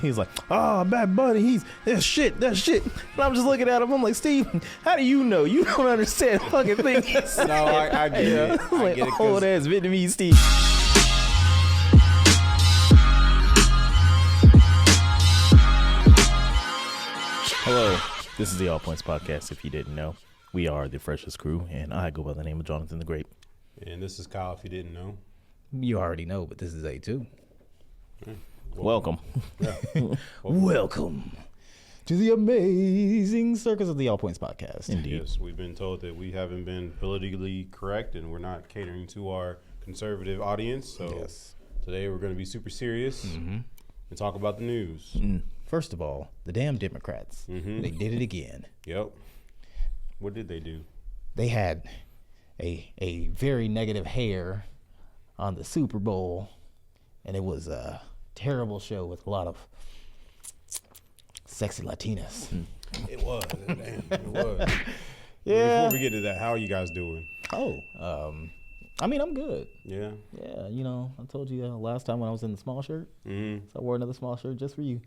he's like, oh, Bad Bunny, that's shit. And I'm just looking at him. I'm like, Steve, how do you know? You don't understand fucking thing. No, I get it. I get it. Old ass Vietnamese Steve. Hello, this is the All Points Podcast. If you didn't know, we are the freshest crew, and I go by the name of Jonathan the Grape. And this is Kyle, if you didn't know. You already know, but this is A2. Welcome. Yeah. Welcome to the amazing circus of the All Points Podcast. Indeed. Yes, we've been told that we haven't been politically correct and we're not catering to our conservative audience. So Yes. today we're going to be super serious and talk about the news. First of all, the damn Democrats. They did it again. Yep. What did they do? They had a very negative hair on the Super Bowl, and it was a terrible show with a lot of sexy Latinas. It was. Damn, it was. Yeah. Before we get to that, how are you guys doing? I mean, I'm good. Yeah. Yeah, you know, I told you last time when I was in the small shirt. So I wore another small shirt just for you.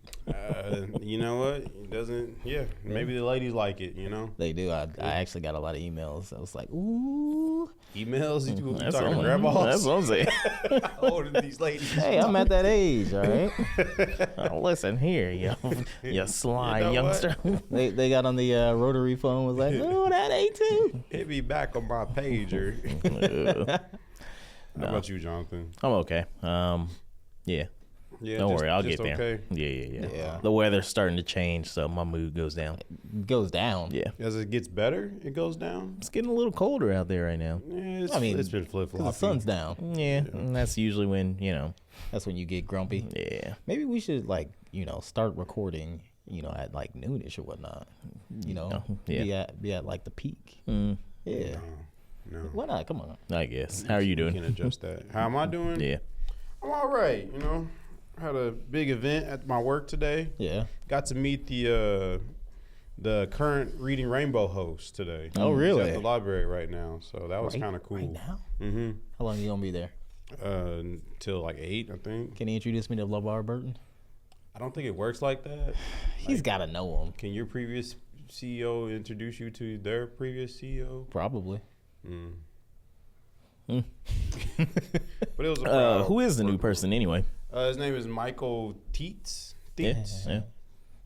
You know what? It doesn't. Yeah. Maybe the ladies like it. You know. They do. I actually got a lot of emails. I was like, ooh. Emails. You That's talking to what grandmas? I'm saying. How old are these ladies? Hey, I'm at that age, all right? Oh, listen here, you sly You know youngster. They got on the rotary phone, was like, oh, that A2. Hit me back on my pager. How about you, Jonathan? I'm okay. Yeah. Yeah, Don't worry, I'll get just there. okay. Yeah. The weather's starting to change, so my mood goes down. Goes down. Yeah. As it gets better, it goes down. It's getting a little colder out there right now. Yeah, I mean, it's been flip Because floppy. the sun's down. Yeah, and that's usually when, That's when you get grumpy. yeah. Maybe we should, start recording, at, noonish or whatnot. Yeah. Be at like, the peak. Yeah. No, Why not? Come on. I guess. How are you we can doing? adjust that. How am I doing? Yeah. I'm all right. Had a big event at my work today. Yeah. Got to meet the current Reading Rainbow host today. Oh, really? He's at the library right now, so that was kind of cool. Right now? Mm-hmm. How long are you going to be there? Until like 8, I think. Can you introduce me to LeVar Burton? I don't think it works like that. He's got to know him. Can your previous CEO introduce you to their previous CEO? Probably. But it was a Who is the new person anyway? his name is Michael Tietz. Yeah.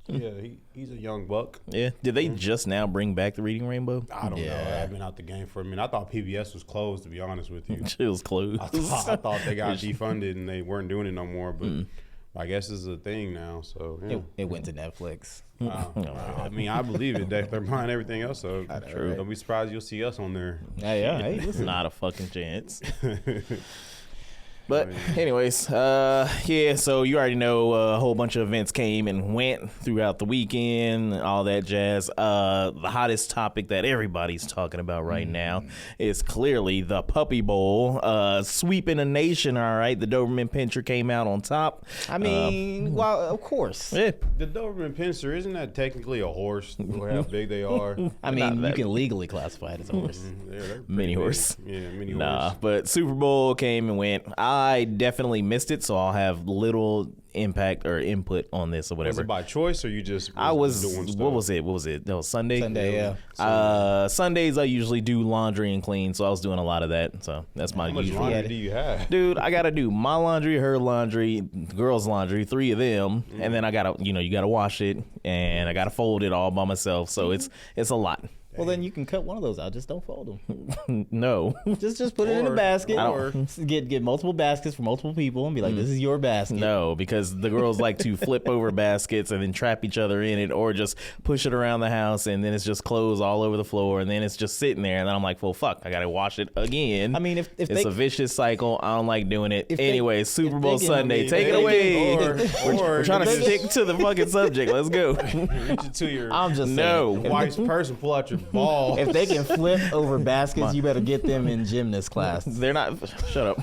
Yeah, he's a young buck. Yeah. Did they just now bring back the Reading Rainbow? I don't know. I've been out the game for a minute. I thought PBS was closed, to be honest with you. It was closed. I thought they got defunded and they weren't doing it no more, but I guess it's a thing now. So yeah. It went to Netflix. I mean, I believe it. They're buying everything else up. True. Don't be surprised you'll see us on there. Hey, It's listen. not a fucking chance. But anyways, so you already know a whole bunch of events came and went throughout the weekend, all that jazz. The hottest topic that everybody's talking about right now is clearly the Puppy Bowl, sweeping the nation, all right? The Doberman Pinscher came out on top. I mean, well, of course. Yeah. The Doberman Pinscher, isn't that technically a horse? Or how big they are? I mean, you can legally classify it as a horse. Yeah, they're pretty Mini big. horse. Yeah, mini Nah, horse. but Super Bowl came and went. I definitely missed it, so I'll have little impact or input on this or Was whatever. it by choice or you just I was, doing stuff? what was it? That was Sunday? Sunday, yeah. Sundays I usually do laundry and clean, so I was doing a lot of that. So that's my How much usual. laundry do you have? Dude, I gotta do my laundry, her laundry, girls' laundry, 3 of them, and then I gotta, you gotta wash it, and I gotta fold it all by myself. So it's a lot. Well, then you can cut one of those out. Just don't fold them. No, Just put it in a basket. or- Get multiple baskets for multiple people and be like, this is your basket. no, because the girls like to flip over baskets and then trap each other in it, or just push it around the house, and then it's just clothes all over the floor, and then it's just sitting there, and then I'm like, well, fuck, I gotta wash it again. I mean, if it's they a vicious cycle. I don't like doing it. Anyway, Super if Bowl they can- Sunday, I mean, take it they away. can- or We're trying to just stick to the fucking subject. Let's go. reach it to your I'm just No. saying. wife's purse and pull out your balls. If they can flip over baskets, you better get them in gymnast class. They're not. Shut up.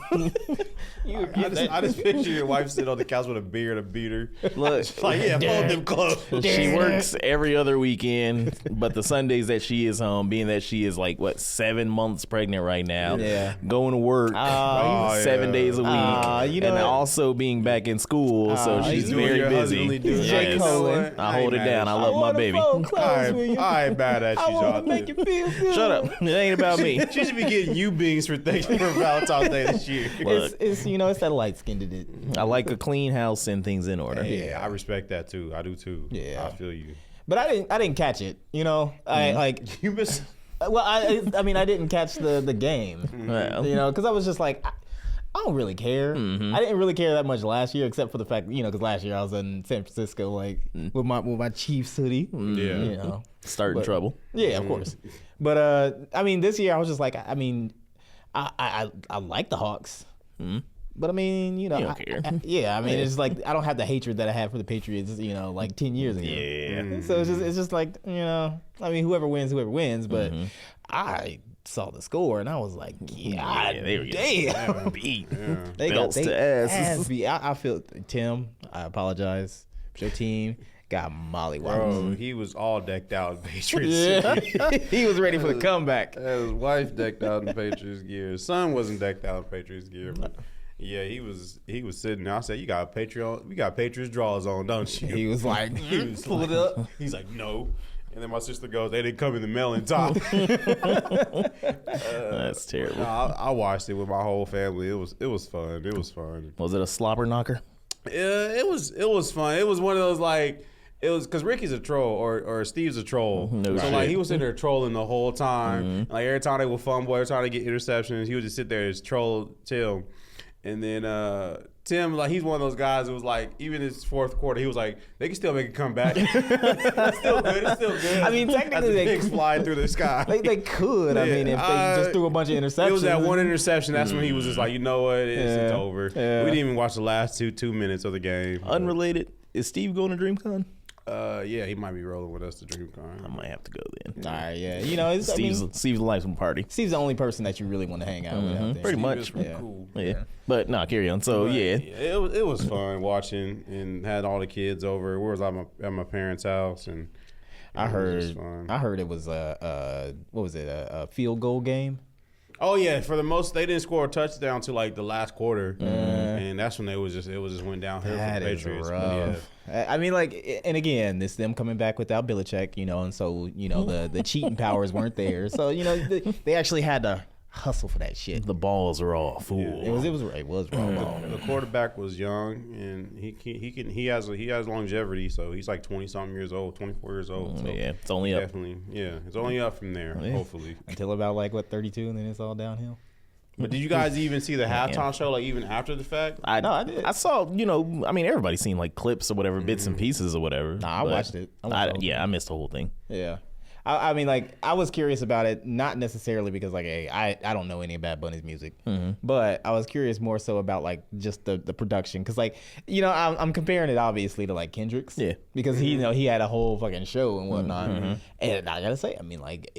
I just picture your wife sitting on the couch with a beer and a beater. Look, Like, yeah, fold them clothes. she works every other weekend, but the Sundays that she is home, being that she is like 7 months pregnant right now, Yeah. going to work Oh, 7 yeah. days a week, you know and what? also being back in school, so she's doing very your busy. husbandly duty. J. Yes. Cole. I hold it down. I love my baby. I ain't mad at you, I want to Jonathan. make you feel good. Shut up. It ain't about me. She should be getting you beans for Valentine's Day this year. Look. It's it's that light skinned it. I like a clean house and things in order. Yeah, I respect that too. I do too. Yeah. I feel you. But I didn't catch it. I like. You miss. Well, I mean, I didn't catch the game. Well. Because I was just like, I don't really care. I didn't really care that much last year, except for the fact, because last year I was in San Francisco, like with my Chiefs hoodie. Yeah. Starting trouble. Yeah, of course. But I mean, this year I was just like, I mean, I like the Hawks. But I mean, You don't care. yeah, I mean, it's like I don't have the hatred that I had for the Patriots, like 10 years ago. Yeah. So it's just like, I mean, whoever wins. But I saw the score and I was like, yeah, they were damn. beat. They Belts to ass. beat. I feel, Tim, I apologize. Your team got mollywopped. Bro, he was all decked out in Patriots. Yeah. He was ready for the comeback. His wife decked out in Patriots gear. His son wasn't decked out in Patriots gear, but yeah, he was sitting there. I said, "You got Patriots drawers on, don't you?" He was like, He was pull like- it up. He's like, "No." And then my sister goes, "They didn't come in the mail in time." That's terrible. I watched it with my whole family. It was fun. It was fun. Was it a slobber knocker? It was fun. It was one of those like. It was because Ricky's a troll or Steve's a troll. No so shit. like he was sitting there trolling the whole time. Like every time they would fumble, every time they get interceptions, he would just sit there and just troll Tim. And then Tim, like he's one of those guys who was like, even his fourth quarter, he was like, they can still make a comeback. It's still good. It's still good. I mean, technically As the they pigs flying through the sky. They could. I Yeah, mean, if they just threw a bunch of interceptions. It was that one interception. That's when he was just like, you know what, it's Yeah. over. Yeah. We didn't even watch the last two minutes of the game. Unrelated. Is Steve going to DreamCon? Yeah, he might be rolling with us to DreamCon. I might have to go then. All right, yeah. It's, I Steve's mean, Steve's life party. Steve's the only person that you really want to hang out with out there. Pretty much. Steve is Yeah. cool. Yeah. But no, carry on. So yeah. It was fun watching and had all the kids over. We was at my parents' house and I it was just heard. fun. I heard it was what was it? A field goal game. Oh yeah, for the most they didn't score a touchdown till like the last quarter, and that's when it just went downhill for That the is Patriots. But rough. I mean, like, and again, this them coming back without Belichick, and so the cheating powers weren't there. So they actually had to hustle for that shit. The balls are all full. It was wrong. The quarterback was young and he has longevity, so he's like 20-something years old, 24 years old. So Yeah, it's only up. definitely, yeah, it's only up from there. Hopefully. Until about like 32, and then it's all downhill. But did you guys even see the halftime show, like even after the fact? I did. I saw, I mean, everybody's seen like clips or whatever, bits and pieces or whatever. Nah, I but watched it. I watched the whole I missed the whole thing. Yeah. I mean, like, I was curious about it, not necessarily because, like, hey, I don't know any of Bad Bunny's music, but I was curious more so about, like, just the production. Because, like, I'm comparing it, obviously, to, like, Kendrick's. Yeah. Because, he had a whole fucking show and whatnot. And I got to say, I mean, like,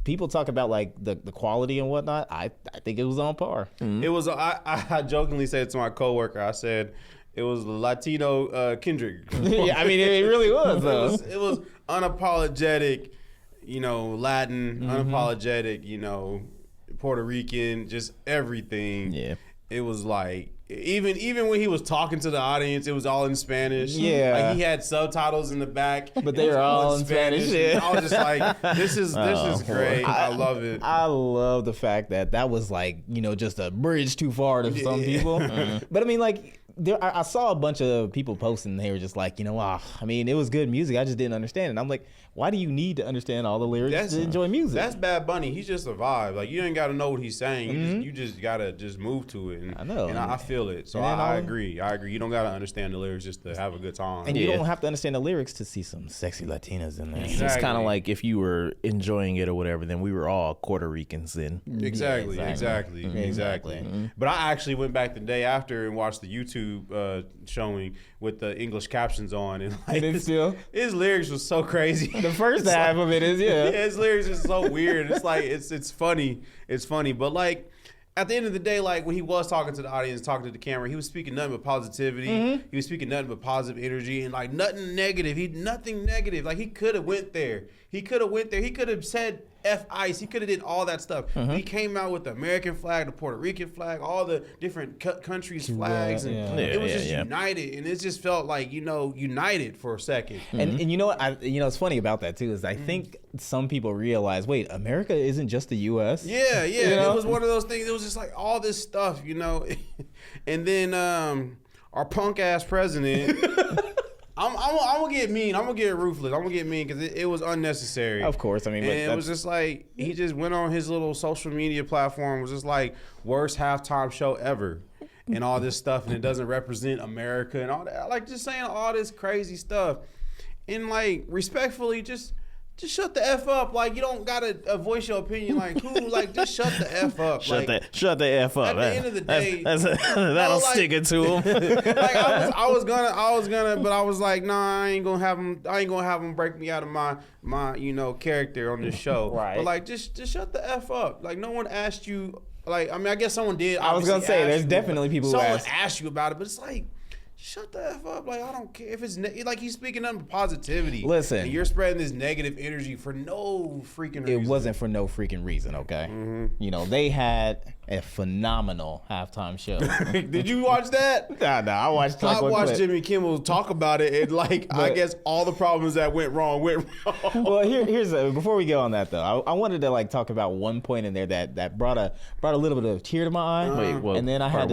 people talk about, like, the quality and whatnot. I think it was on par. It was. I jokingly said to my coworker, I said it was Latino Kendrick. Yeah, I mean, it really was, though. It was unapologetic, Latin, unapologetic, Puerto Rican, just everything. Yeah. It was like even when he was talking to the audience, it was all in Spanish. Yeah. Like he had subtitles in the back, But they It was were all in Spanish, yeah. I was just like, this is great. I love it. I love the fact that was like, just a bridge too far to some people. But I mean, like, I saw a bunch of people posting, they were just like, I mean, it was good music. I just didn't understand it. And I'm like, why do you need to understand all the lyrics to enjoy music? That's Bad Bunny. He's just a vibe. Like, you ain't got to know what he's saying. You just got to just move to it. And, I know. And I feel it. So And then I all- agree. You don't got to understand the lyrics just to have a good time. And you Yeah. don't have to understand the lyrics to see some sexy Latinas in there. It's kind Exactly. of like if you were enjoying it or whatever, then we were all Puerto Ricans then. Exactly. Yeah, exactly. But I actually went back the day after and watched the YouTube YouTube showing with the English captions on, and like, And it's still his lyrics was so crazy. the first half of it is Yeah, his lyrics is so weird. It's like it's funny. It's funny, but like at the end of the day, like when he was talking to the audience, talking to the camera, he was speaking nothing but positivity. He was speaking nothing but positive energy and like nothing negative. Nothing negative. Like he could have went there. He could have said F ICE. He could have did all that stuff. He came out with the American flag, the Puerto Rican flag, all the different countries' flags, and it was just united. And it just felt like united for a second. And you know what? It's funny about that too is I think some people realize, wait, America isn't just the U.S. Yeah. You know? It was one of those things. It was just like all this stuff, and then our punk ass president. I'm gonna get mean. I'm gonna get ruthless. I'm gonna get mean because it was unnecessary. Of course, I mean, but and it was just like he just went on his little social media platform. Was just like worst halftime show ever, and all this stuff, and it doesn't represent America and all that. Like just saying all this crazy stuff, and like respectfully, just shut the F up. Like you don't gotta voice your opinion. Like who? Like just shut the F up. Shut the F up. At the end of the day, that'll stick it to him. like I was gonna, but I was like, nah, I ain't gonna have him break me out of my character on this show. Right. But like, just shut the F up. Like no one asked you. Like I mean, I guess someone did. I was gonna say, there's definitely people who someone asked you about it, but it's like. Shut the F up. Like, I don't care if it's like he's speaking nothing but positivity. Listen. And you're spreading this negative energy for no freaking reason. It wasn't for no freaking reason, okay? They had a phenomenal halftime show. Did you watch that? Nah, I watched I watched Jimmy Kimmel talk about it, and I guess all the problems that went wrong. Well, here's before we go on that though, I wanted to talk about one point in there that brought a little bit of a tear to my eye. Wait, what? And then I had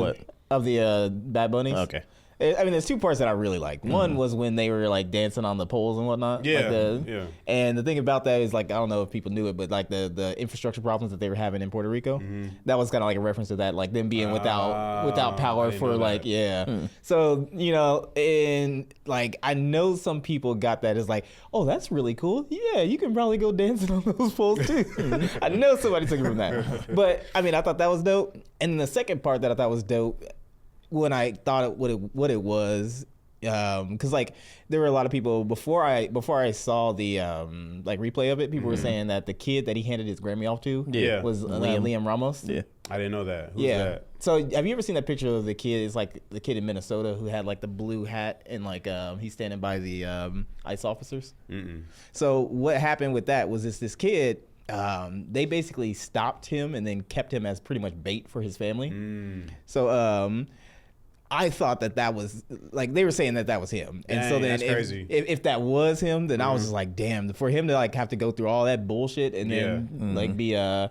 of the Bad Bunnies. Okay. I mean, there's two parts that I really liked. One was when they were dancing on the poles and whatnot. Yeah. And the thing about that is I don't know if people knew it, but the infrastructure problems that they were having in Puerto Rico, that was kind of a reference to that, them being without power for So and I know some people got that as oh, that's really cool. Yeah, you can probably go dancing on those poles too. I know somebody took it from that, but I mean, I thought that was dope. And then the second part that I thought was dope. When I thought what it was, because there were a lot of people before I saw the replay of it, people were saying that the kid that he handed his Grammy off to was Liam Ramos. Yeah, I didn't know that. Who's that? So have you ever seen that picture of the kid? It's the kid in Minnesota who had the blue hat and he's standing by the ICE officers. Mm-mm. So what happened with that was this kid. They basically stopped him and then kept him as pretty much bait for his family. So I thought that was they were saying that was him, and dang, so then that's crazy. If that was him, then I was just damn, for him to have to go through all that bullshit and then be no,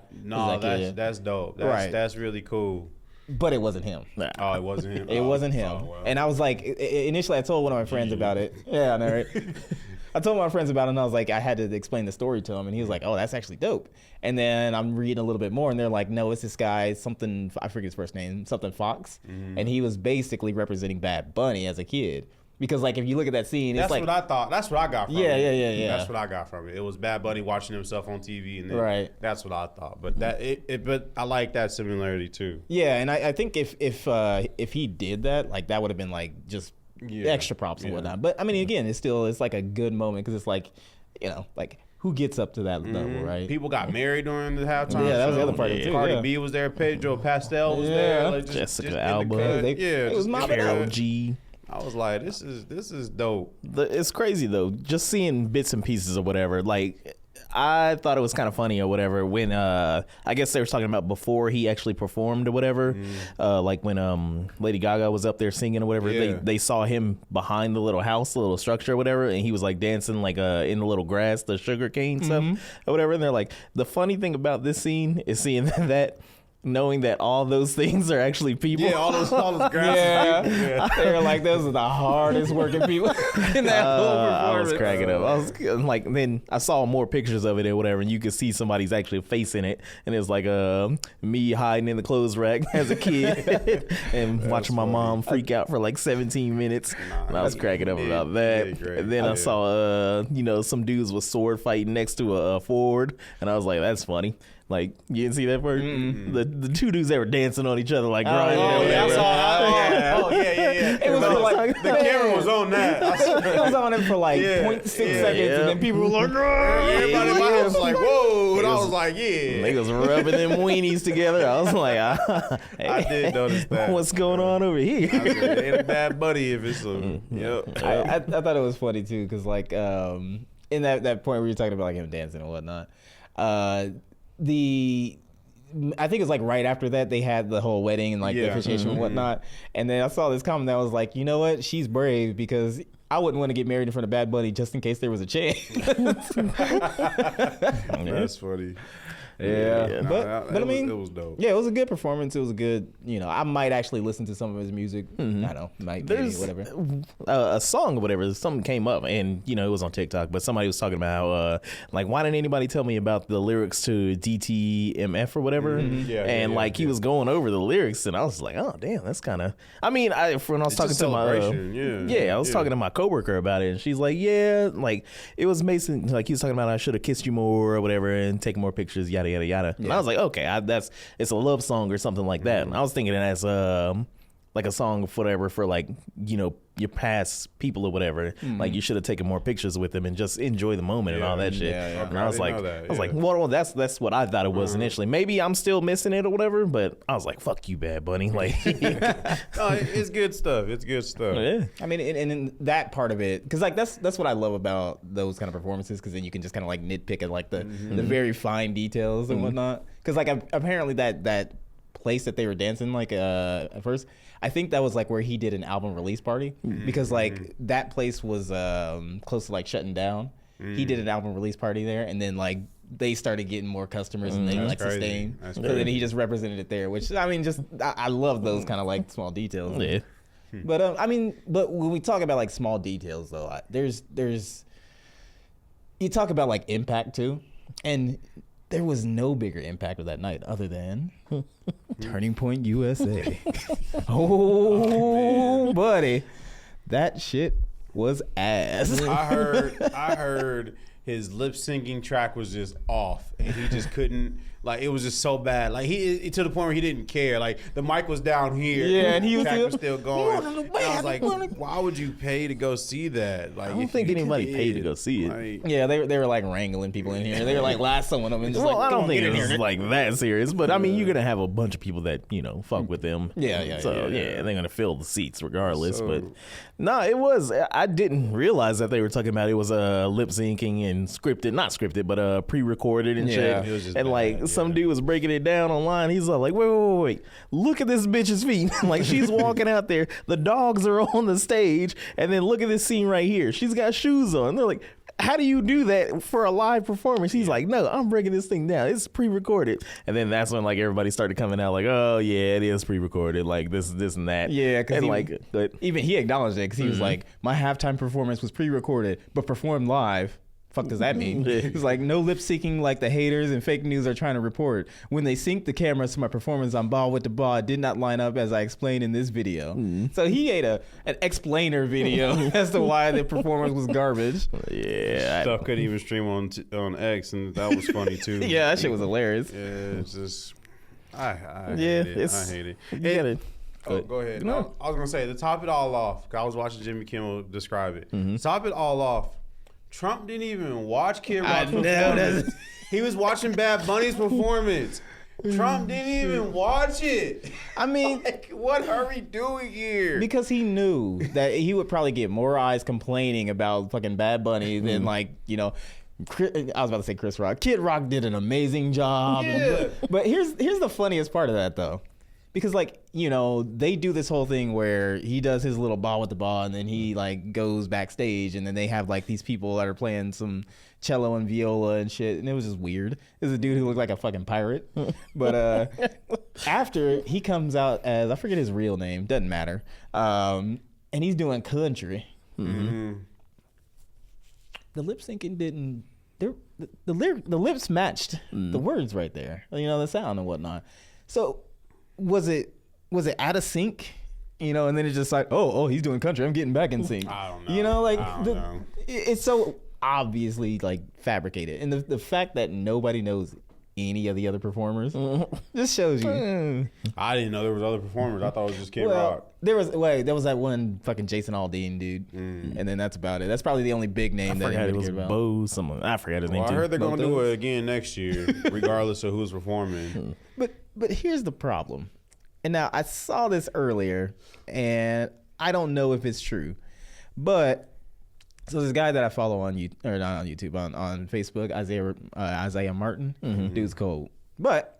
that's dope. That's really cool. But it wasn't him. Nah. Oh, it wasn't him. It wasn't him. Oh, wow. And I was initially I told one of my friends about it. Yeah, I know, right? I told my friends about it, and I was I had to explain the story to him, and he was oh, that's actually dope. And then I'm reading a little bit more, and they're no, it's this guy, something, I forget his first name, something Fox, and he was basically representing Bad Bunny as a kid. Because if you look at that scene, that's it's what I thought. That's what I got from it. Yeah. That's what I got from it. It was Bad Bunny watching himself on TV, and then right. That's what I thought. But but I like that similarity too. Yeah, and I think if he did that, that would have been just extra props and whatnot. But I mean, again, it's a good moment because it's who gets up to that level, right? People got married during the halftime. Yeah, that was the show. other part of it too. Cardi B was there. Pedro Pascal was there. Jessica Alba. It was my Karol G. I was like, this is dope. It's crazy though, just seeing bits and pieces or whatever. I thought it was kind of funny or whatever when I guess they were talking about before he actually performed or whatever. When Lady Gaga was up there singing or whatever, they saw him behind the little house, the little structure or whatever, and he was dancing in the little grass, the sugar cane stuff or whatever. And they're the funny thing about this scene is seeing that. Knowing that all those things are actually people. Yeah, all those grass. Yeah. They're those are the hardest working people in that whole performance. I was cracking up. I was then I saw more pictures of it or whatever, and you could see somebody's actually face in it, and it was me hiding in the clothes rack as a kid and watching my mom freak out for 17 minutes. And I was cracking up about that. And then I saw some dudes with sword fighting next to a Ford, and I was like, that's funny. You didn't see that part? The two dudes that were dancing on each other grinding. Yeah. like, The camera was on that. It was on it for like Yeah, 0.6 yeah, seconds, yeah. and then people were like, Everybody in my house was like, whoa. And I was like, yeah. niggas rubbing them weenies together. I was like, I did notice that. What's going on over I here? said, it ain't a bad buddy if it's a. Yep. I thought it was funny too, because like in that point where you're talking about like him dancing and whatnot, I think it's like right after that they had the whole wedding and like the Yeah. officiation and whatnot, and then I saw this comment that was like, you know what, she's brave because I wouldn't want to get married in front of Bad Bunny just in case there was a chance. That's funny. Yeah. Nah, But I mean, it was dope. yeah, it was a good performance. It was a good, I might actually listen to some of his music. I don't know, maybe There's whatever. a song or whatever. Something came up, and it was on TikTok. But somebody was talking about how, like, why didn't anybody tell me about the lyrics to DTMF or whatever? Yeah, and yeah, like he yeah. was going over the lyrics, and I was like, oh damn, that's kind of. I mean, when I was It's talking a to my celebration, I was talking to my coworker about it, and she's like, yeah, like it was Mason. Like he was talking about I should have kissed you more or whatever, and taken more pictures, yada yada yada. And I was like, okay, it's a love song or something like that. And I was thinking it as like a song of whatever for like your past people or whatever. Like you should have taken more pictures with them and just enjoy the moment and all that shit. yeah, yeah. And I was I like, didn't know that, I was like, yeah. well, that's what I thought it was initially. Maybe I'm still missing it or whatever, but I was like, fuck you, Bad Bunny. Like, No, it's good stuff. It's good stuff. yeah. I mean, and in that part of it, because like that's what I love about those kind of performances, because then you can just kind of like nitpick at like the very fine details and whatnot. Because like apparently that place that they were dancing like at first, I think that was like where he did an album release party, because like that place was close to like shutting down. He did an album release party there, and then like they started getting more customers and they That's like crazy. sustained. That's So crazy. then he just represented it there, which I mean, just I love those kind of like small details. Yeah. But I mean, but when we talk about like small details though, there's you talk about like impact too, and there was no bigger impact of that night other than Turning Point USA. Oh, buddy, that shit was ass. I heard his lip syncing track was just off, and he just couldn't. Like it was just so bad. Like he to the point where he didn't care. Like the mic was down here. Yeah, and he was track still- was still going. And I was like, why would you pay to go see that? Like I don't think anybody paid to go see it. Like, Yeah, they were like wrangling people in here. They were like lassoing them and just Well, like, I "Come don't on, think get in it's here." like that serious, but I mean, you're gonna have a bunch of people that fuck with them. Yeah. So yeah, they're gonna fill the seats regardless. So- But no, it was. I didn't realize that they were talking about it was lip syncing and scripted, not scripted, but pre-recorded and Yeah. shit. It was just And bad, like some yeah. dude was breaking it down online. He's like, wait, look at this bitch's feet. Like she's walking out there. The dogs are on the stage, and then look at this scene right here. She's got shoes on. They're like, how do you do that for a live performance? He's like, no, I'm breaking this thing down. It's pre-recorded. And then that's when like everybody started coming out like, oh yeah, it is pre-recorded. Like this and that. Yeah, because but even he acknowledged it because he was like, my halftime performance was pre-recorded but performed live. Fuck does that mean? He's like, no lip syncing like the haters and fake news are trying to report. When they synced the cameras to my performance on Ball with the Ball, it did not line up as I explained in this video. So he ate an explainer video as to why the performance was garbage. yeah, stuff couldn't even stream on X, and that was funny too. Yeah, that shit was hilarious. Yeah, it's just I Yeah, hate it. I hate it. you gotta- Oh, go ahead. No. I was gonna say to top it all off. 'Cause I was watching Jimmy Kimmel describe it. Mm-hmm. To top it all off, Trump didn't even watch Kid I Rock's know, performance. He was watching Bad Bunny's performance. Trump didn't even watch it. I mean, Like, what are we doing here? because he knew that he would probably get more eyes complaining about fucking Bad Bunny than like, I was about to say Chris Rock. Kid Rock did an amazing job. Yeah. But here's the funniest part of that though. Because like, they do this whole thing where he does his little Ball with the Ball and then he like goes backstage and then they have like these people that are playing some cello and viola and shit, and it was just weird. There's a dude who looked like a fucking pirate. But after he comes out as, I forget his real name, doesn't matter. And he's doing country. Mm-hmm. The lip syncing didn't. The lips matched the words right there. The sound and whatnot. So was it out of sync? And then it's just like, oh, he's doing country. I'm getting back in sync. I don't know. I don't know. It's so obviously like fabricated, and the fact that nobody knows any of the other performers. Just shows you. I didn't know there was other performers. I thought it was just Kid Rock. There was that one fucking Jason Aldean dude, and then that's about it. That's probably the only big name that I forgot it anybody was cared about. Bo. Someone I forgot his name Well, I too. heard they're gonna do Both it again next year, regardless of who's performing. But here's the problem. And now I saw this earlier, and I don't know if it's true, but so this guy that I follow on YouTube, or not on YouTube, on Facebook, Isaiah Martin, dude's cold. But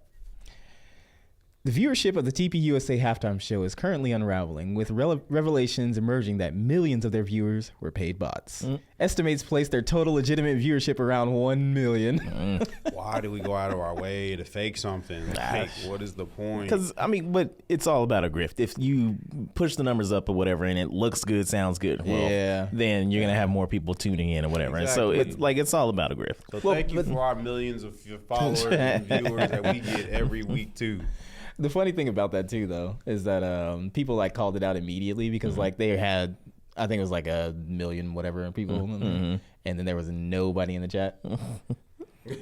the viewership of the TP USA halftime show is currently unraveling, with revelations emerging that millions of their viewers were paid bots. Estimates place their total legitimate viewership around 1 million. Why do we go out of our way to fake something? Like, what is the point? Because I mean, but it's all about a grift. If you push the numbers up or whatever, and it looks good, sounds good, well, Yeah. then you're gonna have more people tuning in or whatever. And so Exactly. it's all about a grift. So thank you for our millions of followers and viewers that we get every week too. The funny thing about that too, though, is that people like called it out immediately because like they had, I think it was like 1 million whatever people, and then there was nobody in the chat.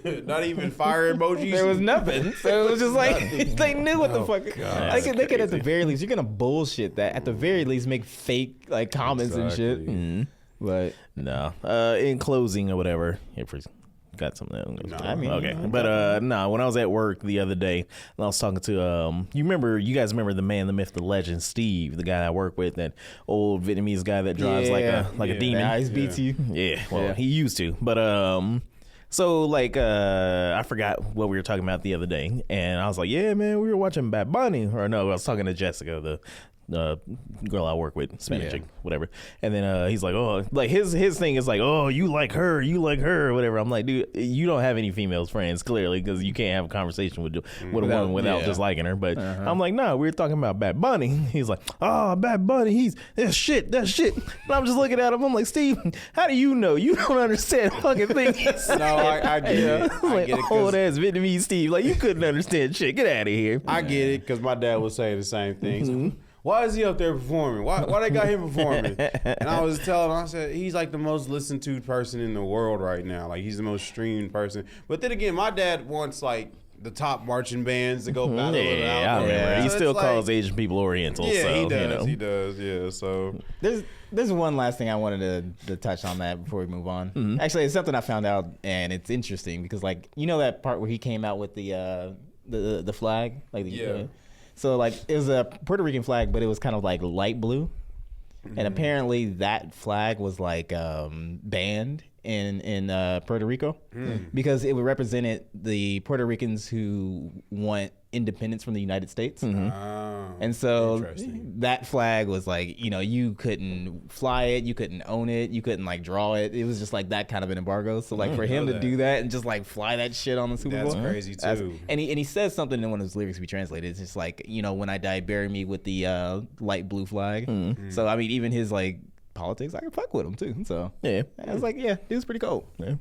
Not even fire emojis. There was nothing, so it was just like they knew what the fuck. They could at the very least, you're gonna bullshit that. At the very least, make fake like comments and shit. But No. In closing or whatever, if we got something else. No. I mean, okay. But no, when I was at work the other day, and I was talking to you guys remember the man, the myth, the legend, Steve, the guy I work with, that old Vietnamese guy that drives like a demon. the ice beats you. Yeah, well, Yeah. he used to, but so like I forgot what we were talking about the other day, and I was like, yeah, man, we were watching Bad Bunny, or no, I was talking to Jessica, the girl I work with, Spanish chick, whatever, and then he's like, oh, like his thing is like, oh, you like her, or whatever. I'm like, dude, you don't have any females friends clearly, because you can't have a conversation with a woman without just liking her. But I'm like, no, we were talking about Bad Bunny. He's like, oh, Bad Bunny, that's shit. And I'm just looking at him. I'm like, Steve, how do you know? You don't understand fucking things. No, I get it. I Like, get it. old ass Vietnamese Steve, like you couldn't understand shit. Get out of here. I get it because my dad was saying the same thing. Why is he up there performing? Why they got him performing? And I was telling him, I said, he's like the most listened to person in the world right now. Like, he's the most streamed person. But then again, my dad wants like the top marching bands to go battle it out. Yeah, I remember. So He it's still like- calls Asian people Oriental. Yeah, so, he does. You know. He does. Yeah. So There's one last thing I wanted to touch on that before we move on. Actually, it's something I found out, and it's interesting because, like, you know that part where he came out with the flag, like so like it was a Puerto Rican flag, but it was kind of like light blue, and apparently that flag was like banned in Puerto Rico because it represented the Puerto Ricans who want independence from the United States. And so Interesting. that flag was like, you know, you couldn't fly it, you couldn't own it, you couldn't like draw it. It was just like that kind of an embargo. So like for him to do that and just like fly that shit on the Super Bowl, That's crazy too. And he says something in one of his lyrics we translated. It's just like, you know, when I die, bury me with the light blue flag. So I mean, even his like politics, I can fuck with him too. So Yeah. I was like, yeah, dude's pretty cool. Yeah.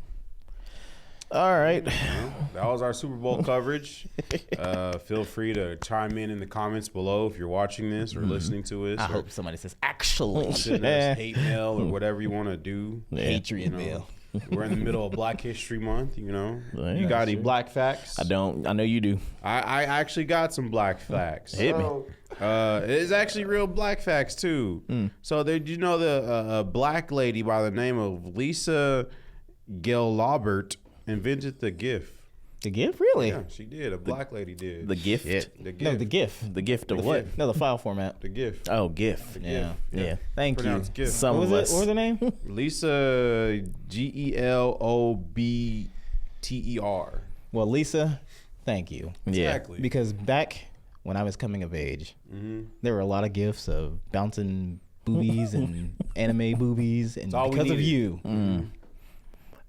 All right. That was our Super Bowl coverage. Feel free to chime in the comments below if you're watching this or listening to us. I or hope somebody says actually send us hate mail or whatever you want to do. Patriot You know, Bill. We're in the middle of Black History Month, you know. Yeah, You got any black facts? I don't. I know you do. I actually got some black facts. Hit me. It's actually real black facts too. So did you know the black lady by the name of Lisa Gilbert invented the GIF? The gift, really? Yeah, she did. A black lady did. The gift. The GIF. No, the GIF. The gift of The what? gift. No, the file format. The GIF. Oh, GIF. Yeah. Yeah. Thank you. Pronounced GIF. Some What of was us. it? What was the name? Lisa Gelobter. Well, Lisa, thank you. Yeah. Exactly. Because back when I was coming of age, there were a lot of gifs of bouncing boobies and anime boobies, and all we because of needed. you,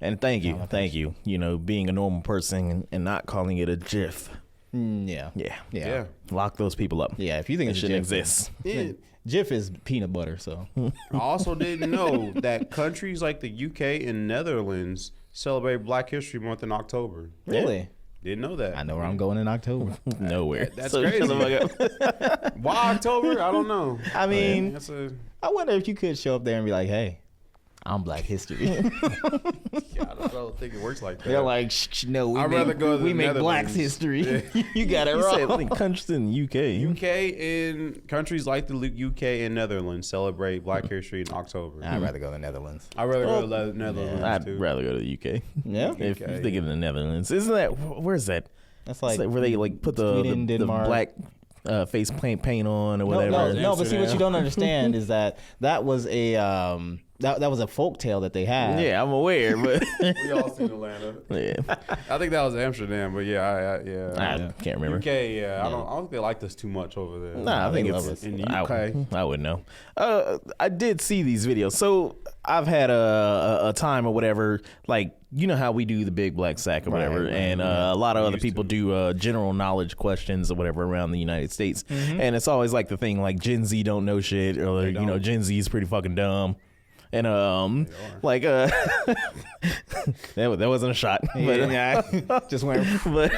And thank you. You know, being a normal person and not calling it a GIF. yeah, Yeah. yeah, Lock those people up. yeah. If you think It it's a shouldn't GIF, exist. Yeah. GIF is peanut butter. So I also didn't know that countries like the UK and Netherlands celebrate Black History Month in October. really, Didn't know that. I know where I'm going in October. Nowhere. That's So crazy. shut the fuck up. Why October? I don't know. I mean, That's a I wonder if you could show up there and be like, "Hey, I'm Black History. Yeah, I don't think it works like that. They're like, no, we I'd rather go to we the make Netherlands. Black's history. You got it You said, I wrong. think countries in the UK. UK and countries like the UK and Netherlands celebrate Black History in October. I'd rather go to the Netherlands. I'd rather go to the Netherlands I'd too. rather go to the UK. Yeah, If UK, you think of the Netherlands, isn't that where's that? that's Like like where they like put the Sweden, Denmark. black face paint on or no, whatever. no. But see, what Amsterdam. you don't understand is that was a that was a folk tale that they had. Yeah, I'm aware, but We all seen Atlanta. yeah, I think that was Amsterdam, but yeah, I can't remember. UK, yeah. I don't think they liked us too much over there. Nah, I they think love it's us. In the UK. I would know. I did see these videos. So I've had a time or whatever. Like you know how we do the big black sack or whatever, right, and a lot of other used people to. do general knowledge questions or whatever around the United States, and it's always like the thing like Gen Z don't know shit, or you know don't. Gen Z is pretty fucking dumb. And like that wasn't a shot, but yeah, just went. but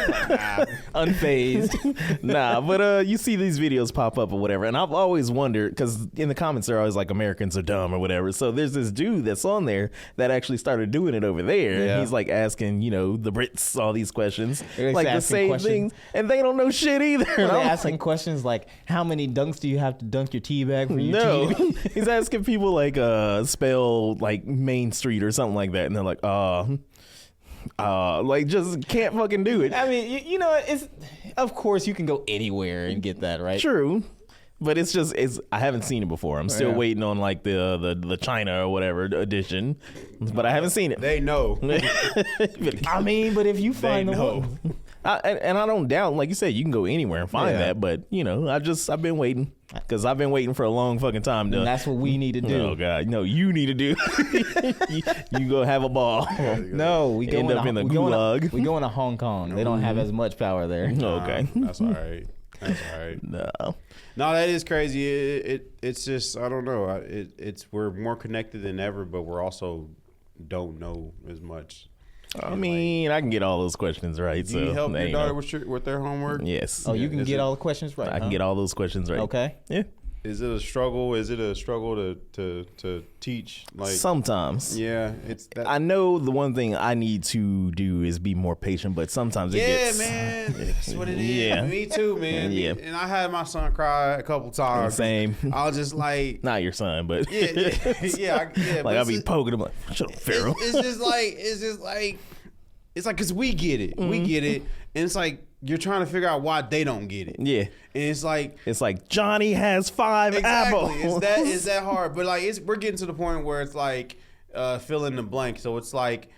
unfazed. Nah, but you see these videos pop up or whatever, and I've always wondered because in the comments they're always like Americans are dumb or whatever. So there's this dude that's on there that actually started doing it over there. Yeah. And he's like asking, you know, the Brits all these questions, They're like the asking same questions. things, and they don't know shit either. And They're I'm asking questions like, "How many dunks do you have to dunk your tea bag for your no, tea?" he's asking people like spell like Main Street or something like that, and they're like, like just can't fucking do it. I mean, you know, it's of course you can go anywhere and get that right. True, but it's I haven't seen it before. I'm still Yeah. waiting on like the China or whatever edition, but I haven't seen it. They know. I mean, but if you find the know. one, And I don't doubt, like you said, you can go anywhere and find Yeah. that. But you know, I've been waiting because I've been waiting for a long fucking time. To, and that's what we need to do. oh god, no, you need to do. you go have a ball. No, we go End up in the we go gulag. we go into Hong Kong. They don't have as much power there. Okay. That's all right. That's all right. No. No, that is crazy. It's just I don't know. It's we're more connected than ever, but we're also don't know as much. I mean, I can get all those questions right. Do so you help they your ain't daughter no- with their homework? Yes. Oh, you can Is get it- all the questions right. I can get all those questions right. Okay. Yeah. Is it a struggle? Is it a struggle to teach? Like Sometimes. yeah, it's that. I know the one thing I need to do is be more patient, but sometimes it Yeah, gets man, that's what it is. Yeah. Me too, man. Yeah. And I had my son cry a couple times. same. I was just like, Not your son, but yeah. like but I'll it's be just- poking him like, shut up, Pharaoh. It's just like, because we get it, we get it, and it's like you're trying to figure out why they don't get it. Yeah. And it's like It's like Johnny has 5 apples. It's that hard. But like we're getting to the point where it's like fill in the blank. So it's like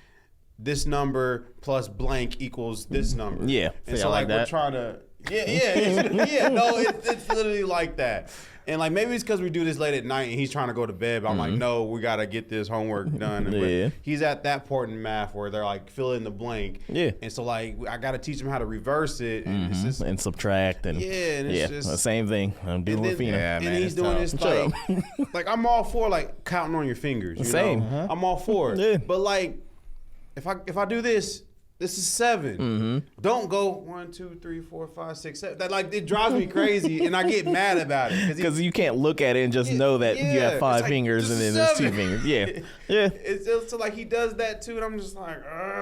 this number plus blank equals this number. Yeah. And See, so I like like we're that. trying to no, it's literally like that. And like maybe it's because we do this late at night and he's trying to go to bed. But I'm like, no, we gotta get this homework done. But Yeah. he's at that point in math where they're like fill in the blank. Yeah. And so like I gotta teach him how to reverse it. And it's just and subtract and Yeah, and it's just- the same thing. I'm doing with Fina. Yeah, and man, he's it's doing tough. this Shut like I'm all for like counting on your fingers. You Same. know? I'm all for it. Yeah. But like if I do this is 7. Don't go 1, 2, 3, 4, 5, 6, 7. That like it drives me crazy, and I get mad about it Because you can't look at it and just know that you yeah, have it's 5 like, fingers and this then is there's 2 7. fingers. Yeah. Yeah. It's just so like he does that too, and I'm just like,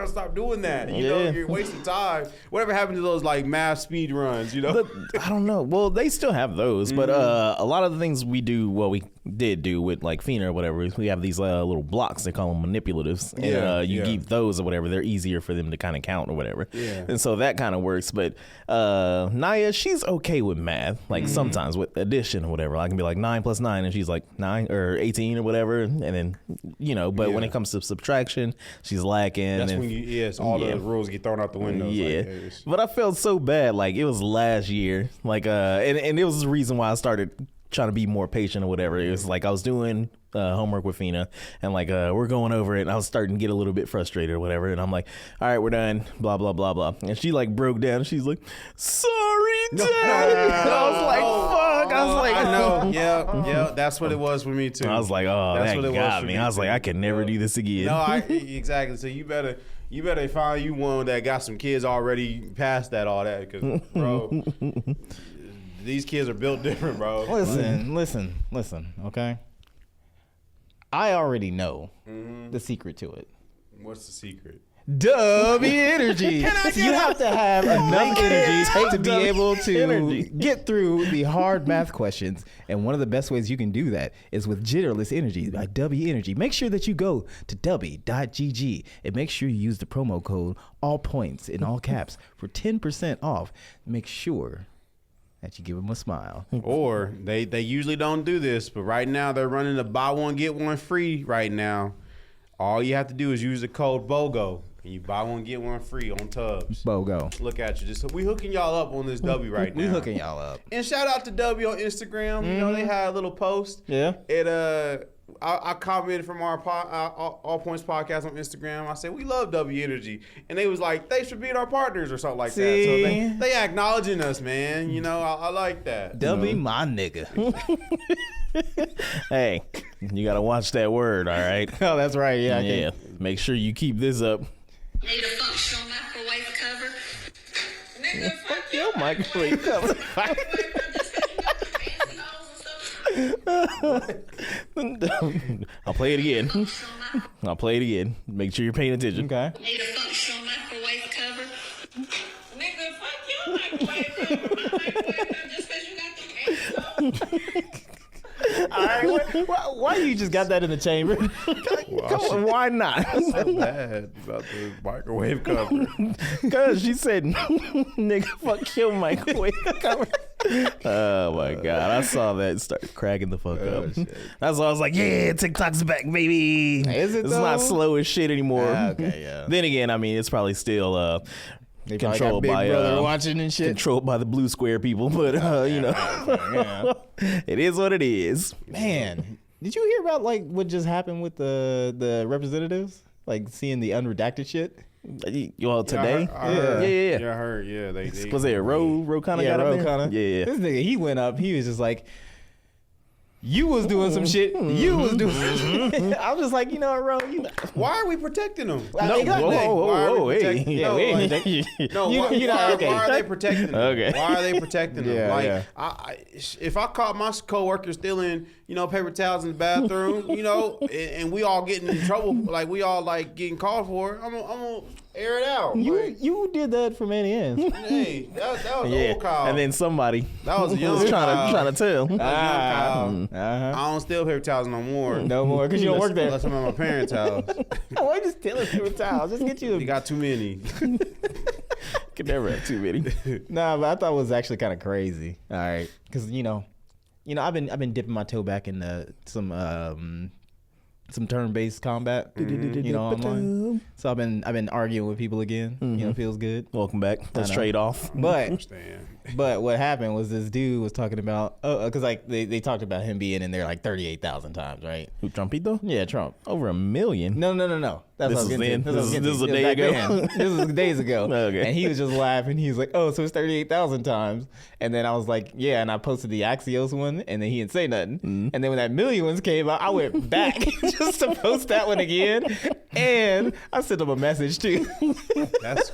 stop doing that. You know, Yeah. you're wasting time. Whatever happened to those like math speed runs? You know, But I don't know. Well, they still have those, but a lot of the things we do, we did do with like Fina or whatever, is we have these little blocks. They call them manipulatives, and Yeah, you yeah. keep those or whatever. They're easier for them to kind of count or whatever. Yeah. And so that kind of works. But Naya, she's okay with math. Like sometimes with addition or whatever, I can be like 9 plus 9, and she's like 9 or 18 or whatever, and then But when Yeah. it comes to subtraction, she's lacking. that's and, when all Yeah. the rules get thrown out the window. It's yeah, like, hey, it's- but I felt so bad. Like it was last year. Like and it was the reason why I started trying to be more patient or whatever. It was like I was doing homework with Fina, and like we're going over it, and I was starting to get a little bit frustrated or whatever. And I'm like, all right, we're done. Blah blah blah blah. And she like broke down. She's like, sorry, Dad. And I was like, fuck. I was like, I know. Yeah. That's what it was for me too. I was like, oh, That's that what it was got for me. me, I was like, too. I can never do this again. No, exactly. So you better find you one that got some kids already past that, all that, because bro, these kids are built different, bro. Listen. Okay. I already know the secret to it. What's the secret? W energy. You have to have enough energy to be able to energy. get through the hard math questions. And one of the best ways you can do that is with Jitterless Energy by W Energy. Make sure that you go to w.gg and make sure you use the promo code ALLPOINTS in all caps for 10% off. Make sure that you give them a smile. Or they usually don't do this, but right now they're running a buy one get one free right now. All you have to do is use the code BOGO. And you buy one, get one free on tubs. BOGO. Look at you. We hooking y'all up on this W right now. We hooking y'all up. And shout out to W on Instagram. You know, they had a little post. Yeah. I commented from our All Points podcast on Instagram. I said, we love W Energy. And they was like, they should be our partners or something like that. So they acknowledging us, man. You know, I like that. W my nigga. Hey, you gotta watch that word, all right? Oh, that's right. Yeah. Yeah. Make sure you keep this up. Need a functional microwave cover. Nigga, fuck Yo, microwave cover. I'll play it again. I'll play it again. Make sure you're paying attention. Okay. Need a functional microwave cover. Nigga, fuck your microwave cover. My microwave cover just because you got the case. All right. Why you just got that in the chamber? Come on, why not? So bad about the microwave cover. Because she said, nigga, fuck your microwave cover. Oh my God. I saw that and started cracking the fuck up. Shit. That's why I was like, yeah, TikTok's back, baby. Is it It's not though? slow as shit anymore. Okay, yeah. Then again, I mean, it's probably still They probably got controlled Big by Brother watching and shit. controlled by the blue square people, but you know, it is what it is. Man, did you hear about like what just happened with the representatives? Like seeing the unredacted shit. Well, today, I heard. yeah. Yeah, I heard. Yeah, they Was it Ro kind of got up there? Kinda. Yeah. This nigga, he went up. He was just like, you was doing some shit. You was doing some shit. I was just like, you know what, Ro? Why are we protecting them? No, exactly. whoa, hey. Yeah, we ain't protecting- No, You- why, you know, why, okay. why are they protecting them? Okay. Why are they protecting them? Yeah, like, yeah. if I caught my coworker stealing, you know, paper towels in the bathroom, you know, and we all getting in trouble, like we all like getting called for it, I'm gonna air it out. Like, You did that for many ends. hey, that was the Yeah, old Kyle. and then somebody that was a young was Kyle. trying to tell. I don't steal paper towels no more. No more, because you don't work there. Unless I'm at my parents' house. Why just stealing paper towels? Just get you You got too many. Could never have too many. Nah, but I thought it was actually kind of crazy. All right, because you know, I've been dipping my toe back into some turn-based combat, you know, online. So I've been arguing with people again. You know, feels good. Welcome back. Let's know. trade off. But Understand. but what happened was this dude was talking about because like they talked about him being in there like 38,000 times, right? Who, Trumpito? Yeah, Trump. Over 1 million. No. That's This what I was is getting then? to. That's what I was This is a getting day to. ago? Back then. This was days ago. Okay. And he was just laughing. He was like, "Oh, so it's 38,000 times." And then I was like, "Yeah." And I posted the Axios one, and then he didn't say nothing. And then when that million ones came out, I went back just to post that one again, and I sent him a message too. That's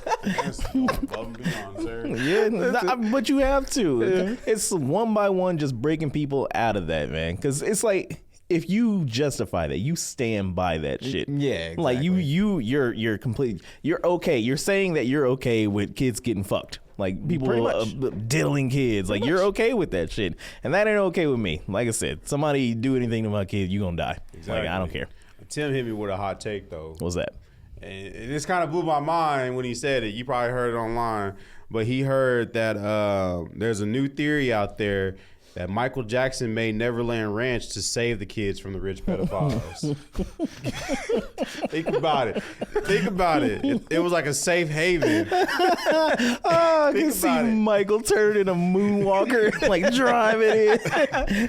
above and beyond, sir. Yeah, but you have to. It's one by one just breaking people out of that, man. Because it's like if you justify that, you stand by that shit. Yeah, Like exactly. you're complete. You're okay. You're saying that you're okay with kids getting fucked. Like people Pretty much. diddling kids. Like you're okay with that shit, and that ain't okay with me. Like I said, somebody do anything to my kid, you gonna die. Like I don't care. Tim hit me with a hot take though. What's that? And this kind of blew my mind when he said it. You probably heard it online, but he heard that there's a new theory out there that Michael Jackson made Neverland Ranch to save the kids from the rich pedophiles. Think about it. Think about it. It was like a safe haven. Oh, I can Think see about it. Michael turning a moonwalker, like driving in,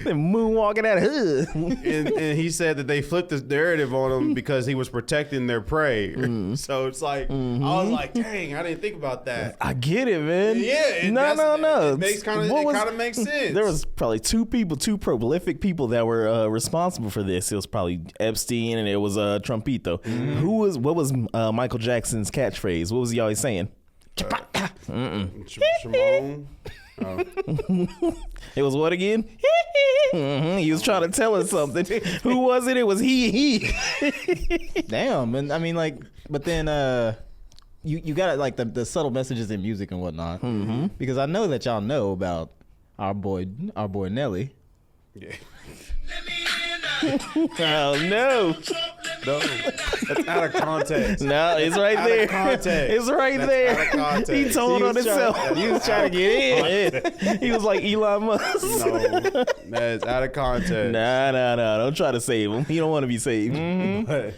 then moonwalking out of hood. And he said that they flipped this narrative on him because he was protecting their prey. So it's like, I was like, dang, I didn't think about that. I get it, man. Yeah, no. It makes kind of makes sense. There was probably two prolific people that were responsible for this. It was probably Epstein and it was Trumpito. What was Michael Jackson's catchphrase? What was he always saying? Shimon. Oh. It was what again? He was trying to tell us something. Who was it? It was he. Damn, and I mean, like, but then you got like the subtle messages in music and whatnot. Mm-hmm. Because I know that y'all know about our boy Nelly. Yeah. Oh no. No, that's out of context. No, it's right Out of there. context. It's right That's there. out of context. He told on himself. He was trying to get in. He was like Elon Musk. No, that's out of context. Nah. Don't try to save him. He don't want to be saved. But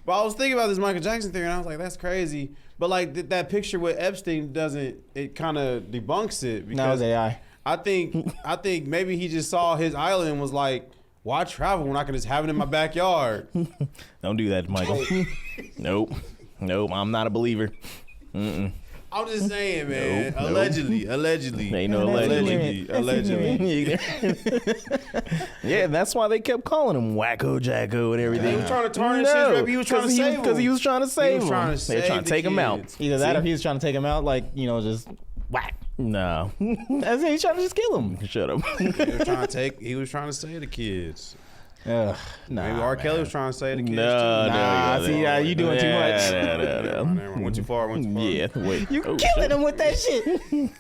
I was thinking about this Michael Jackson theory, and I was like, that's crazy. But like that picture with Epstein it kind of debunks it No, it was because AI. I think maybe he just saw his island and was like, why travel when I can just have it in my backyard? Don't do that, Michael. Nope. I'm not a believer. I'm just saying, man. Nope. Allegedly. Ain't no allegedly. Allegedly. Yeah, that's why they kept calling him Wacko Jacko and everything. He was trying to tarnish his rep. He was trying to save him. Because he was trying to save him. trying to They're trying to save take the him out. kids. Either that or he was trying to take him out, like, just whack. No. That's it. He's trying to just kill him. Shut up. He was trying to save the kids. Nah, Maybe R. Kelly was trying to save the kids. Nah, see, you doing too much. No. Went too far. Yeah, wait. You killing him with that shit.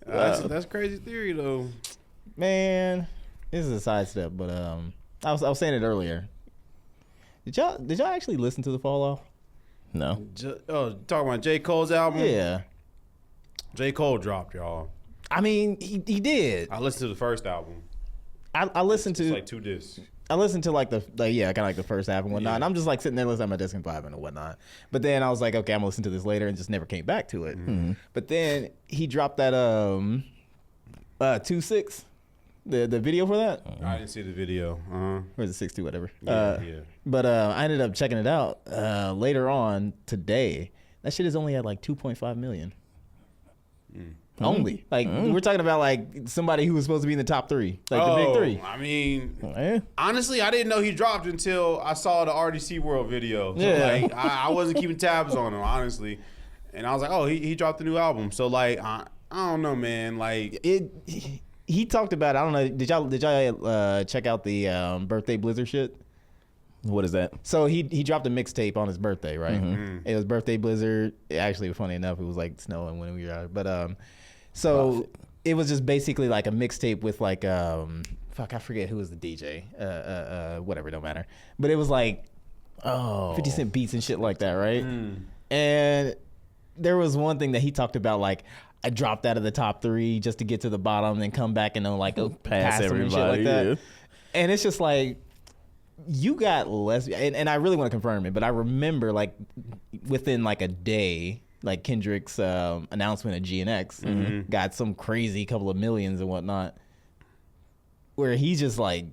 That's crazy theory though. Man, this is a sidestep, but I was saying it earlier. Did y'all actually listen to the Fall Off? No. Talking about J. Cole's album. Yeah. J. Cole dropped, y'all. I mean, he did. I listened to the first album. I listened It's to like 2 discs. I listened to kind of like the first half and whatnot. Yeah. And I'm just like sitting there listening to my disc and vibing and whatnot. But then I was like, okay, I'm gonna listen to this later, and just never came back to it. Mm-hmm. But then he dropped that 2-6, the video for that. I didn't see the video. Or is it 6-2, whatever. Yeah. But I ended up checking it out later on today. That shit is only at like 2.5 million. Only. Like, we're talking about like somebody who was supposed to be in the top 3, like the big 3. I mean, Eh? honestly, I didn't know he dropped until I saw the RDC World video. So Yeah. like, I wasn't keeping tabs on him, honestly. And I was like, oh, he dropped a new album. So like, I don't know, man. Like, He talked about, I don't know, did y'all check out the birthday Blizzard shit? What is that? So he dropped a mixtape on his birthday, right? It was birthday Blizzard. Actually, funny enough, it was like snowing when we were out. But so it was just basically like a mixtape with like fuck, I forget who was the DJ. Whatever, don't matter. But it was like 50 Cent beats and shit like that, right? And there was one thing that he talked about, like, I dropped out of the top 3 just to get to the bottom and then come back and then like go pass them and shit like that. yeah. And it's just like, you got less, and I really want to confirm it, but I remember like within like a day, like Kendrick's announcement of GNX got some crazy couple of millions and whatnot, where he's just like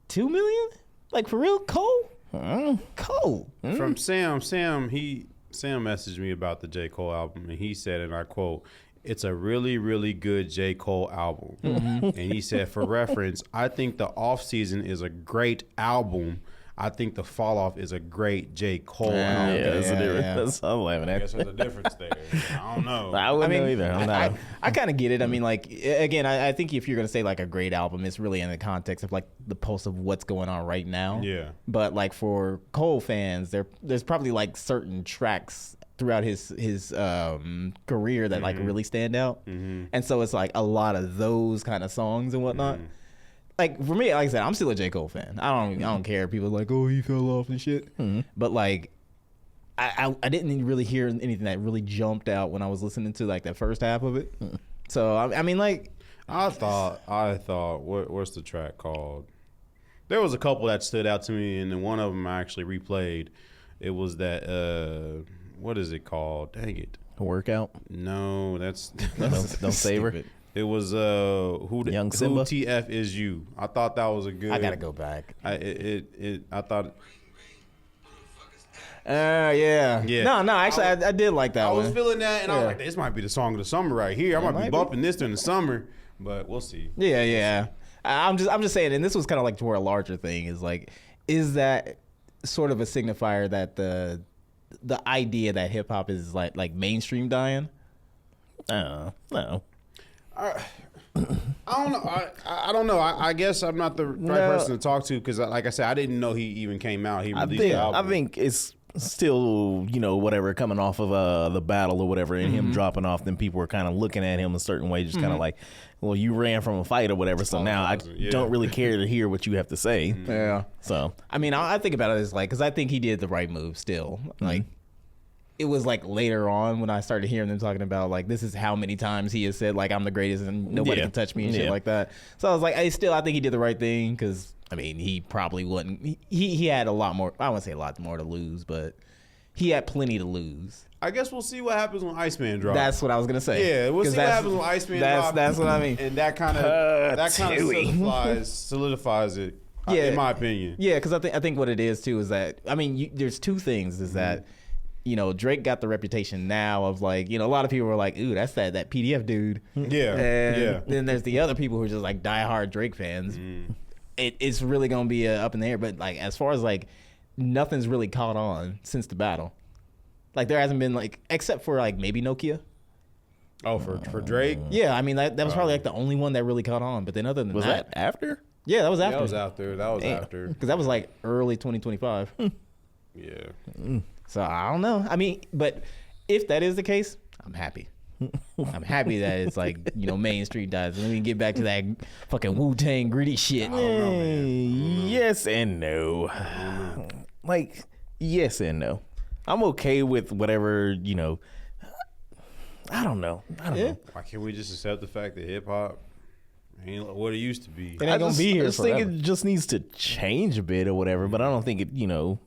2 million, like for real. Cole. from Sam messaged me about the J. Cole album, and he said, and I quote, "It's a really, really good J. Cole album." And he said, for reference, I think the Off Season is a great album. I think the Fall Off is a great J. Cole album. Yeah, that's a difference. yeah. That's I'm laughing I at. guess there's a difference there. I don't know. I wouldn't know either. I'm not. I kind of get it. I mean, like, again, I think if you're going to say like a great album, it's really in the context of like the pulse of what's going on right now. Yeah. But like for Cole fans, there's probably like certain tracks throughout his career that like really stand out. And so it's like a lot of those kind of songs and whatnot. Like for me, like I said, I'm still a J. Cole fan. I don't care. People are like, oh, he fell off and shit. But like, I didn't really hear anything that really jumped out when I was listening to like that first half of it. So I mean, like, I thought, what's the track called? There was a couple that stood out to me, and then one of them I actually replayed. It was that, what is it called? Dang it. Workout. No, that's Don't savor. stupid. it was who Young Simba? Who TF is you? I thought that was a good. I gotta go back. I thought. Yeah. Yeah. No. Actually, I did like that I one. was feeling that, and I was Yeah. like, "This might be the song of the summer right here. I might might be be. bumping this during the summer, but we'll see." Yeah. I'm just saying, and this was kind of like toward a larger thing. Is like, is that sort of a signifier that the idea that hip hop is like mainstream dying? No. I don't know. I don't know. I guess I'm not the right person to talk to because, like I said, I didn't know he even came out. He released the album. I think it's still, whatever, coming off of the battle or whatever, and him dropping off. Then people were kind of looking at him a certain way, just kind of like, well, you ran from a fight or whatever. So now I don't really care to hear what you have to say. Yeah. So I mean, I think about it as like, because I think he did the right move still. Like, it was like later on when I started hearing them talking about like, this is how many times he has said like, I'm the greatest and nobody can touch me and shit like that. So I was like, I think he did the right thing because, I mean, he probably wouldn't. He had a lot more, I wouldn't say a lot more to lose, but he had plenty to lose. I guess we'll see what happens when Iceman drops. That's what I was going to say. Yeah, we'll see what happens when Iceman drops. That's what I mean. And that kind of solidifies it, in my opinion. Yeah, because I think what it is too is that, I mean, there's two things is that, Drake got the reputation now of like, a lot of people were like, ooh, that's that PDF dude. Yeah. And then there's the other people who are just like diehard Drake fans. It's really going to be up in the air. But like, as far as like, nothing's really caught on since the battle. Like there hasn't been like, except for like maybe Nokia. Oh, for Drake? Yeah, I mean, that was probably like the only one that really caught on. But then other than was that after? Yeah, that was after. That was after. Because that was like early 2025. Yeah. So I don't know. I mean, but if that is the case, I'm happy. I'm happy that it's like, Main Street dies. Let me get back to that fucking Wu-Tang gritty shit. I don't know, man. Yes and no. Like, yes and no. I'm okay with whatever, I don't know. Why can't we just accept the fact that hip hop ain't what it used to be? It ain't gonna be here I just forever. think it just needs to change a bit or whatever, but I don't think it, you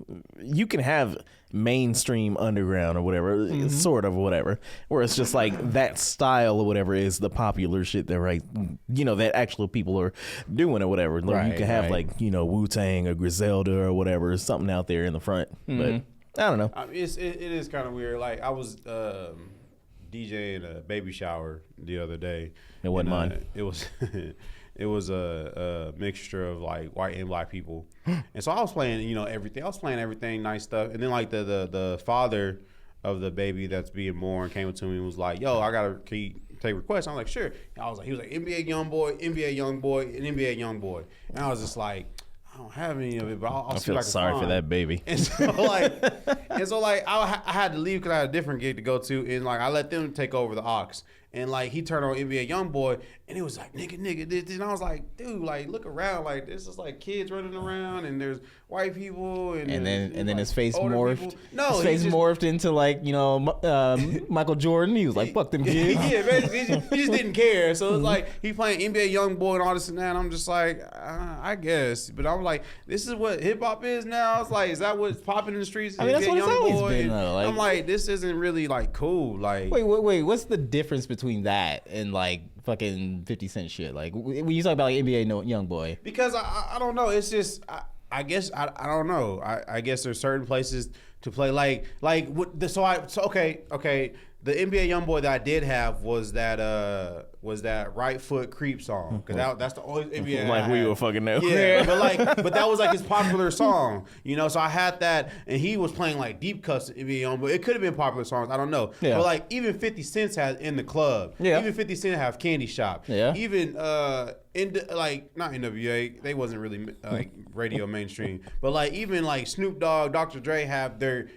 can have mainstream underground or whatever, sort of whatever, where it's just like that style or whatever is the popular shit that that actual people are doing or whatever. Like you can have like, Wu-Tang or Griselda or whatever, something out there in the front. But I don't know. I mean, it is kind of weird. Like I was DJing a baby shower the other day. It wasn't mine. It was it was a mixture of like white and black people, and so I was playing everything. I was playing everything, nice stuff, and then like the father of the baby that's being born came up to me and was like, "Yo, can you take requests?" I'm like, "Sure." And he was like, NBA Youngboy, NBA Youngboy, and NBA Youngboy, and I was just like, I don't have any of it, but I'll see feel what I can sorry for find. that baby. And so I had to leave because I had a different gig to go to, and like I let them take over the aux. And like he turned on NBA Youngboy, and it was like nigga, this, and I was like, dude, like look around, like this is like kids running around, and there's white people, and then like, his face morphed. People. No, his face morphed into like Michael Jordan. He was like, fuck them kids. Yeah, basically, he just didn't care. So it's like he playing NBA Youngboy and all this and that. And I'm just like, I guess, but I'm like, this is what hip hop is now. It's like, is that what's popping in the streets? I mean, that's what it's always been though. Like, I'm like, this isn't really like cool. Like, wait, what's the difference between that and like fucking 50 Cent shit? Like when you talk about like NBA Youngboy, because I don't know. It's just I guess I don't know. I guess there's certain places to play like okay. The NBA Youngboy that I did have was that Right Foot Creep song because that's the only NBA like we would fucking know. Yeah, but that was like his popular song, So I had that, and he was playing like deep cuts to NBA Youngboy. It could have been popular songs, I don't know. Yeah. But like even 50 Cent has In the Club. Yeah. Even 50 Cent have Candy Shop. Yeah. Even not NWA, they wasn't really like radio mainstream, but like even like Snoop Dogg, Dr. Dre have their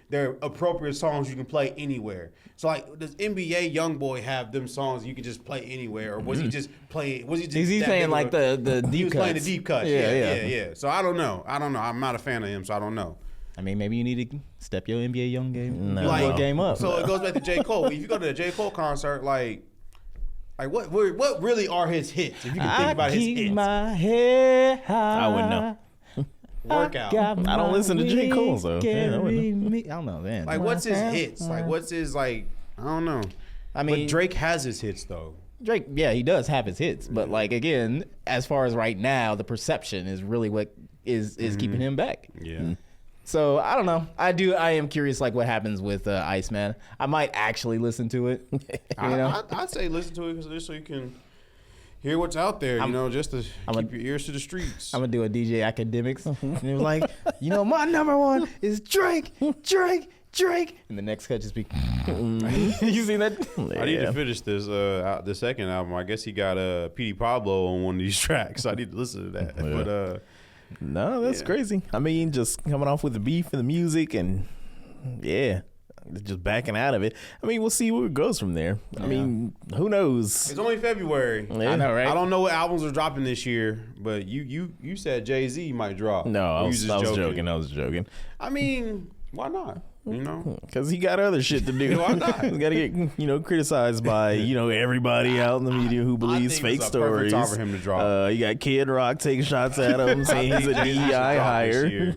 appropriate songs you can play anywhere. So like, does NBA Youngboy have them songs you can just play anywhere, or was he just playing? Was he just? is he playing like the deep He was cuts? playing the deep cuts. Yeah. So I don't know. I'm not a fan of him, so I don't know. I mean, maybe you need to step your NBA Like, game up. So it goes back to J. Cole. If you go to a J. Cole concert, like what really are his hits? If you can think about his hits, my head high. I wouldn't know. Workout. I don't listen to J. Cole, so yeah, I wouldn't know. I don't know, man. Like what's his hits? Like what's his like? I don't know. I mean, but Drake has his hits though. Drake, yeah, he does have his hits, but like again, as far as right now, the perception is really what is keeping him back. Yeah. So I don't know. I am curious, like what happens with Iceman. I might actually listen to it. I'd say listen to it just so you can hear what's out there. Just to keep your ears to the streets. I'm gonna do a DJ Academics, and it was like, my number one is Drake. Drake, and the next cut just be. You seen that? I need to finish this the second album. I guess he got Petey Pablo on one of these tracks. I need to listen to that. Yeah. But No, that's crazy. I mean, just coming off with the beef and the music and just backing out of it. I mean, we'll see where it goes from there. I mean, who knows? it's only February. Yeah. I know, right? I don't know what albums are dropping this year, but you said Jay-Z might drop. No, I You was just joking. I was joking. I mean, why not? You know, Because he got other shit to do. Why not? He's got to get, criticized by, everybody out in the media who believes think fake it's a perfect stories. time for him to drop. You got Kid Rock taking shots at him, saying he's a DEI hire.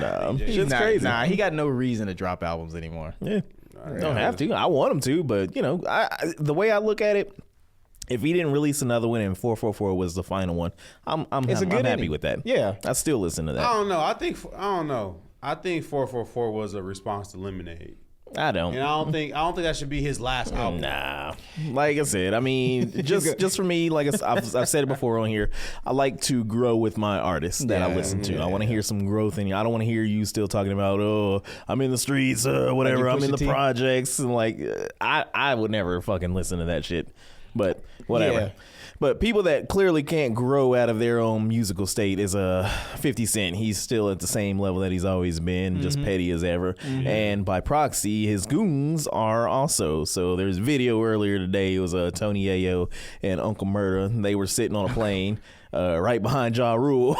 No, shit's crazy. Nah, he got no reason to drop albums anymore. Yeah. Don't have to. I want him to, but the way I look at it, if he didn't release another one and 444 was the final one, I'm happy ending. with that. Yeah. I still listen to that. I don't know. I don't know. I think 444 was a response to Lemonade, I don't. and I don't think that should be his last album. Nah, like I said, I mean, just for me, like I've said it before on here, I like to grow with my artists that I listen to. I want to hear some growth in you. I don't want to hear you still talking about, I'm in the streets, whatever. I'm in the projects, and I would never fucking listen to that shit. But whatever. Yeah. But people that clearly can't grow out of their own musical state is 50 Cent. He's still at the same level that he's always been, just petty as ever. And by proxy, his goons are also. So there's a video earlier today. It was Tony Yayo and Uncle Murda. They were sitting on a plane. Right behind Ja Rule,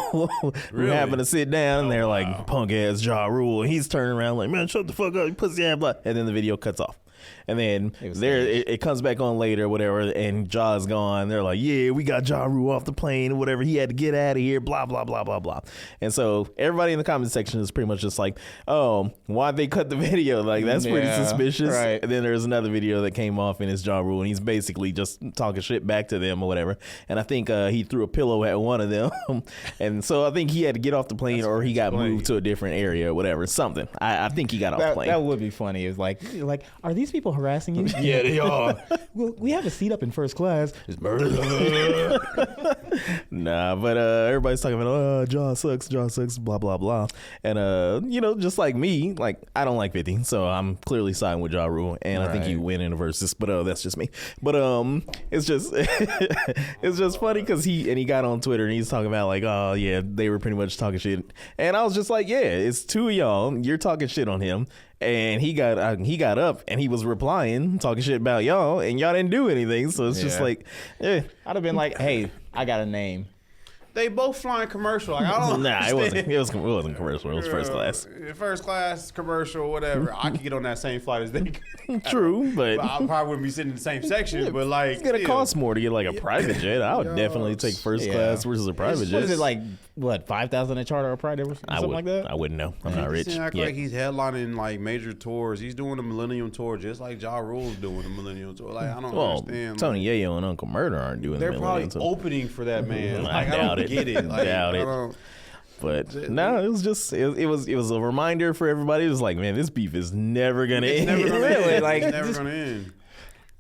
who happened to sit down, and they're like, punk ass Ja Rule. And he's turning around like, man, shut the fuck up, you pussy ass, blah. And then the video cuts off. And then it comes back on later, whatever, and Ja's gone. They're like, yeah, we got Ja Rule off the plane or whatever. He had to get out of here, blah, blah, blah, blah, blah. And so everybody in the comment section is pretty much just like, oh, why'd they cut the video? Like, that's pretty suspicious. Right. And then there's another video that came off, and it's Ja Rule, and he's basically just talking shit back to them or whatever. And I think he threw a pillow at one of them. And so I think he had to get off the plane or he got moved to a different area or whatever. Something. I think he got off the plane. That would be funny. It's like, are these people harassing you? Yeah, they are. Well, we have a seat up in first class. It's murder. Nah, but everybody's talking about, Ja sucks, blah, blah, blah. And, just like me, like, I don't like 50, so I'm clearly siding with Ja Rule, and I think he win in the verses, but that's just me. But it's just it's just funny because he got on Twitter and he's talking about like, oh, yeah, they were pretty much talking shit. And I was just like, yeah, it's two of y'all. You're talking shit on him. And he got up and he was replying, talking shit about y'all, and y'all didn't do anything. So it's just like, I'd have been like, hey, I got a name. They both flying commercial. Like, I don't Nah, understand. it wasn't commercial. It was first class. First class, commercial, whatever. I could get on that same flight as they could. True, but I probably wouldn't be sitting in the same section, but like, it's gonna still. cost more to get like a private jet. I would definitely take first class versus a private jet. What is it like? What, 5,000 a charter or private or something like that? I wouldn't know. I'm not rich. He act Yeah. like he's headlining like major tours. He's doing the Millennium Tour just like Ja Rule's doing the Millennium Tour. Like, I don't understand. Tony Yayo and Uncle Murda aren't doing They're the probably Millennium Tour. opening for that man. I Like, doubt don't it. get it. Like, Doubt I it. don't- But no, it was just it was a reminder for everybody. It was like, man, this beef is never gonna It's end. never gonna Really, end. like, It's never just- gonna end.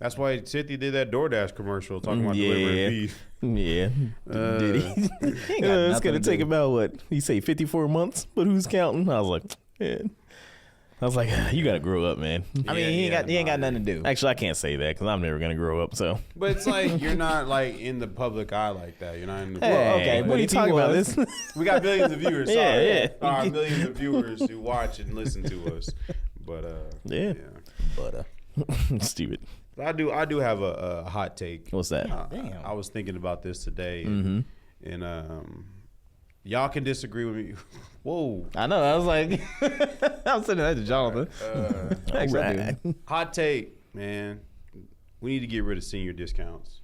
That's why Cynthia did that DoorDash commercial talking about delivering beef. Yeah. Did he? He ain't got It's nothing gonna to take do. about what he say 54 months, but who's counting? I was like, man. I was like, you gotta grow up, man. I mean, he ain't got nothing to do. Actually, I can't say that because I'm never gonna grow up. So, But it's like you're not like in the public eye like that. You're not in the. Hey, okay, what but are you if he talking about? was- This? We got millions of viewers. Sorry. Yeah, yeah. Millions of viewers who watch and listen to us. But Yeah. But Stupid. I do have a hot take. What's that? Damn. I was thinking about this today, Mm-hmm. and y'all can disagree with me. Whoa, I know. I was like, I'm sending that to Jonathan. Thanks, I do. Right. hot take, man. We need to get rid of senior discounts.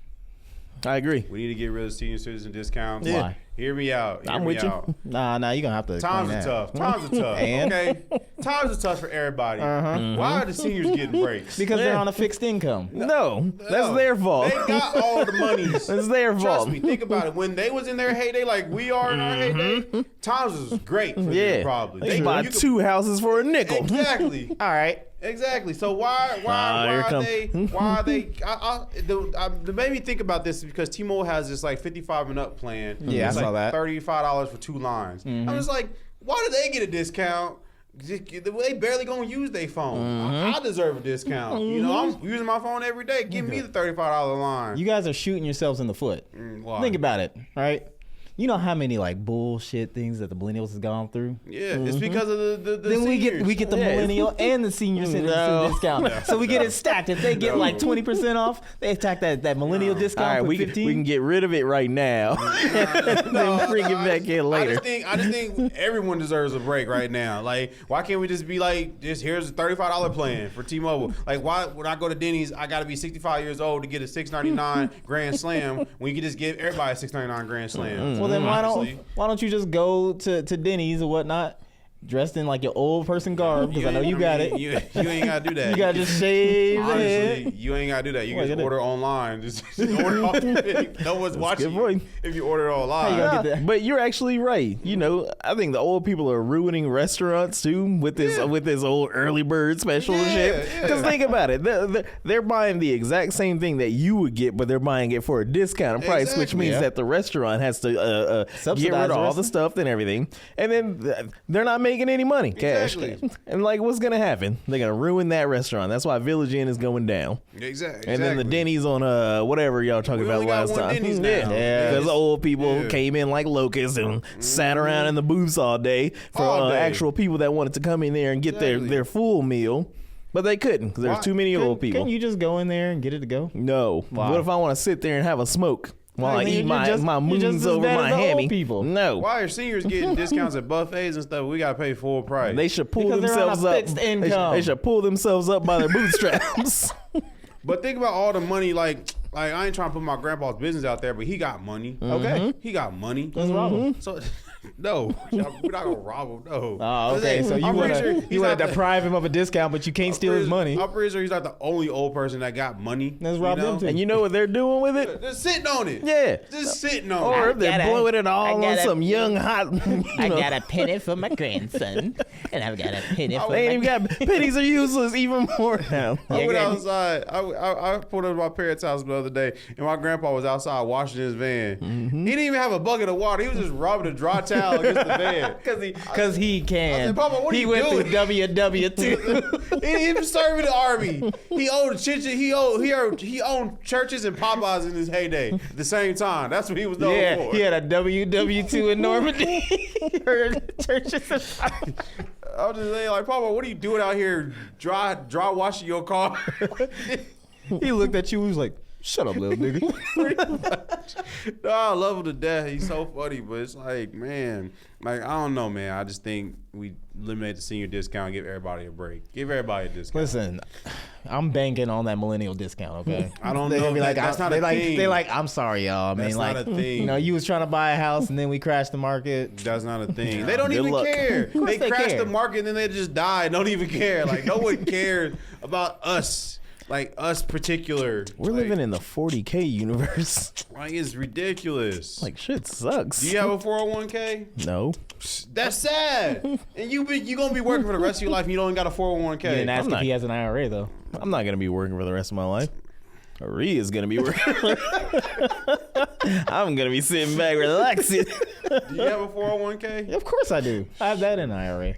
I agree. We need to get rid of senior citizen discounts. Yeah. Why? Hear me out. Hear I'm me with you. out. Nah, you're gonna have to. Times explain are that. tough. Times are tough. And? Okay, times are tough for everybody. Why are the seniors getting breaks? Because they're on a fixed income. No, that's No, their fault. They got all the monies. That's their Trust fault. me. Think about it. When they was in their heyday, like we are in our heyday, times was great for Yeah, them probably. they buy you could- 2 houses for a nickel. Exactly. All right. Exactly. So why here are come- they? The made me think about this because T-Mobile has this like 55 and up plan. Yeah, it's I saw like that. $35 for 2 lines. I'm just like, why do they get a discount They barely gonna use their phone. I deserve a discount. You know, I'm using my phone every day. Give me the $35 line. You guys are shooting yourselves in the foot. Why? Think about it, all right? You know how many like bullshit things that the millennials has gone through? Yeah, it's because of the Then we get the millennial and the senior citizen discount. So we get it stacked. If they get like 20% off, they attack that millennial discount. All right, for we 15. can get rid of it right now. Then bring it back in later. I just think everyone deserves a break right now. Like, why can't we just be like, just here's a $35 plan for T-Mobile? Like, why when I go to Denny's, I got to be 65 years old to get a $6.99 Grand Slam when you can just give everybody a $6.99 Grand Slam? Well, then why Honestly. don't you just go to Denny's or whatnot, dressed in like your old person garb? Because I know you got it. You ain't gotta do that. You gotta just shave the Honestly, head. you ain't gotta do that. You Well, can just you order online. Just order off the video. No one's watching good you point. if you order it online. How you gonna get that? But you're actually right. You know, I think the old people are ruining restaurants too with this old early bird special and shit. Yeah, Because think about it, they're buying the exact same thing that you would get, but they're buying it for a discounted price, which Exactly. means Yeah. that the restaurant has to get Subsidize rid of the all the rest. stuff and everything, and then they're not making any money, cash. Exactly. And like, what's gonna happen? They're gonna ruin that restaurant. That's why Village Inn is going down. Exactly. And then the Denny's on whatever y'all talking We about only got last one time. Denny's now. Yeah. Because old people Yeah. came in like locusts and sat around in the booths all day for All day. actual people that wanted to come in there and get Exactly. their full meal. But they couldn't because there's Why? too many old people. Can you just go in there and get it to go? No. Why? What if I want to sit there and have a smoke while I I mean, eat you're my just moons as over bad my as the old hammy? people. No. Why are seniors getting discounts at buffets and stuff? We gotta pay full price. They should pull Because they're on a themselves up. fixed They should- income. They should pull themselves up by their bootstraps. But think about all the money. Like I ain't trying to put my grandpa's business out there, but he got money. Okay. He got money. Let's rob him. So, no, we're not gonna rob him. No. Oh, okay. So you I'm want pretty sure to he's not the- deprive him of a discount, but you can't steal his money. I'm pretty sure he's not the only old person that got money. Let's rob you know? them too. And you know what they're doing with it? Just sitting on it. Yeah. Just sitting on Or it. if they're gotta- blowing it all I on gotta- some young hot. I got a penny for my grandson, and I've got a penny for They ain't my. even got pennies are useless even more now. I went Yeah, outside. I pulled up to my parents' house the other day, and my grandpa was outside washing his van. He didn't even have a bucket of water. He was just rubbing a dry towel against the van. Because he can. I said, Papa, what are he you went doing? through WW2. He was serving the army. He owned churches. He owned churches and Popeyes in his heyday at the same time. That's what he was known Yeah, for. he had a WW2 in Normandy. Heard churches and I was just saying, like, Papa, what are you doing out here dry washing your car? he looked at you. He was like, "Shut up, little nigga." No, I love him to death. He's so funny, but it's like, man, like I don't know, man. I just think we eliminate the senior discount, give everybody a break, give everybody a discount. Listen, I'm banking on that millennial discount. Okay, I don't They're know. gonna be like, That's not they a like, thing. they like, I'm sorry, y'all. I mean, That's like, not a thing. you know, you was trying to buy a house and then we crashed the market. That's not a thing. They don't Good even luck. care. course They they crash care. the market and then they just die. Don't even care. Like no one cares about us. Like us particular. We're living in the 40K universe. Like it's ridiculous. Like shit sucks. Do you have a 401k? No. That's sad. And you gonna be working for the rest of your life and you don't even got a 401k. You didn't ask I'm if not- he has an IRA though. I'm not gonna be working for the rest of my life. Ree is gonna be working. I'm gonna be sitting back relaxing. Do you have a 401k? Of course I do. I have that in IRA.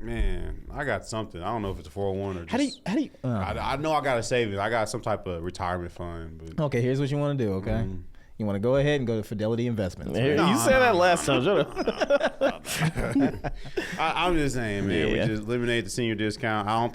Man, I got something. I don't know if it's a 401 or just. How do you? I know I got a savings. I got some type of retirement fund. But Okay, here's what you want to do. Okay, you want to go ahead and go to Fidelity Investments. You said that last time. Shut up. I'm just saying, man. Yeah. We just eliminate the senior discount. I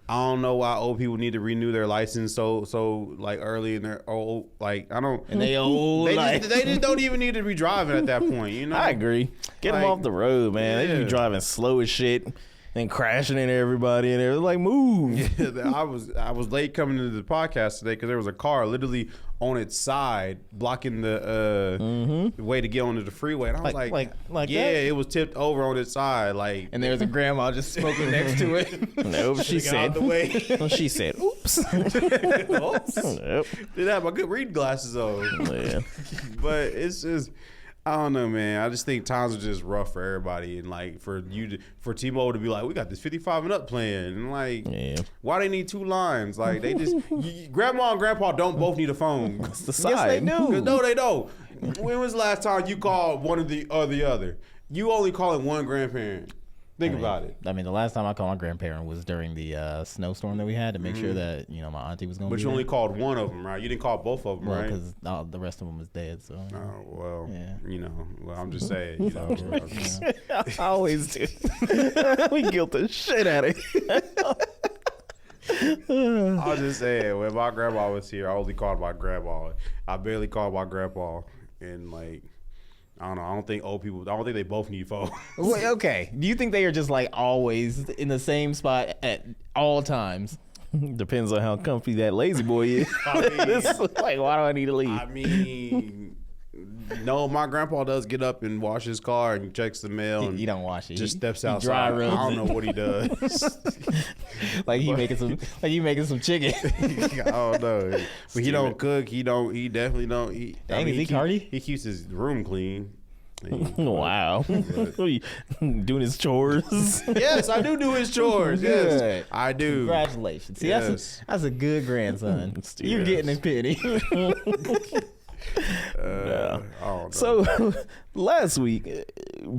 don't know why old people need to renew their license so like early in their old. Like I don't. And they old. They just don't even need to be driving at that point. You know. I agree. Get them Like, off the road, man. They just yeah. be driving slow as shit and crashing into everybody, and they're like, move. I was late coming into the podcast today because there was a car literally on its side blocking the way to get onto the freeway, and I was like yeah, that? it was tipped over on its side, like. And there's a grandma just smoking next to it. Nope. She Get out said. the way. She said, oops. Oops. Nope. Didn't have my good reading glasses on. Yeah. But it's just, I don't know, man. I just think times are just rough for everybody, and like for T-Mobile to be like, we got this 55 and up plan, and like, Yeah. why they need two lines? Like they just, grandma and grandpa don't both need a phone. It's the Yes, they side. do. No, they don't. When was the last time you called one of the or the other? You only calling one grandparent. Think about it. I mean, the last time I called my grandparent was during the snowstorm that we had to make sure that my auntie was going to But be you only there. called one of them, right? You didn't call both of them, Well, right? because the rest of them was dead. So Oh, well, Yeah. well, I'm just saying, I always do. We guilt the shit out of you. I was just saying, when my grandma was here, I only called my grandma. I barely called my grandpa, and like, I don't know. I don't think old people. I don't think they both need phones. Wait, okay. Do you think they are just like always in the same spot at all times? Depends on how comfy that lazy boy is. I mean- It's like, why do I need to leave? I mean, no, my grandpa does get up and wash his car and checks the mail and He don't wash it. just He- steps he dry outside. I rubs don't it. know what he does. Like you making some chicken. I don't know, but he don't cook. He definitely don't. Dang, is he Cardi? He keeps his room clean. Wow. What are you, doing his chores? Yes, I do his chores. Good. Yes, I do. Congratulations. See, Yes. that's a good grandson. Steve. You're getting a penny. I don't know. So last week,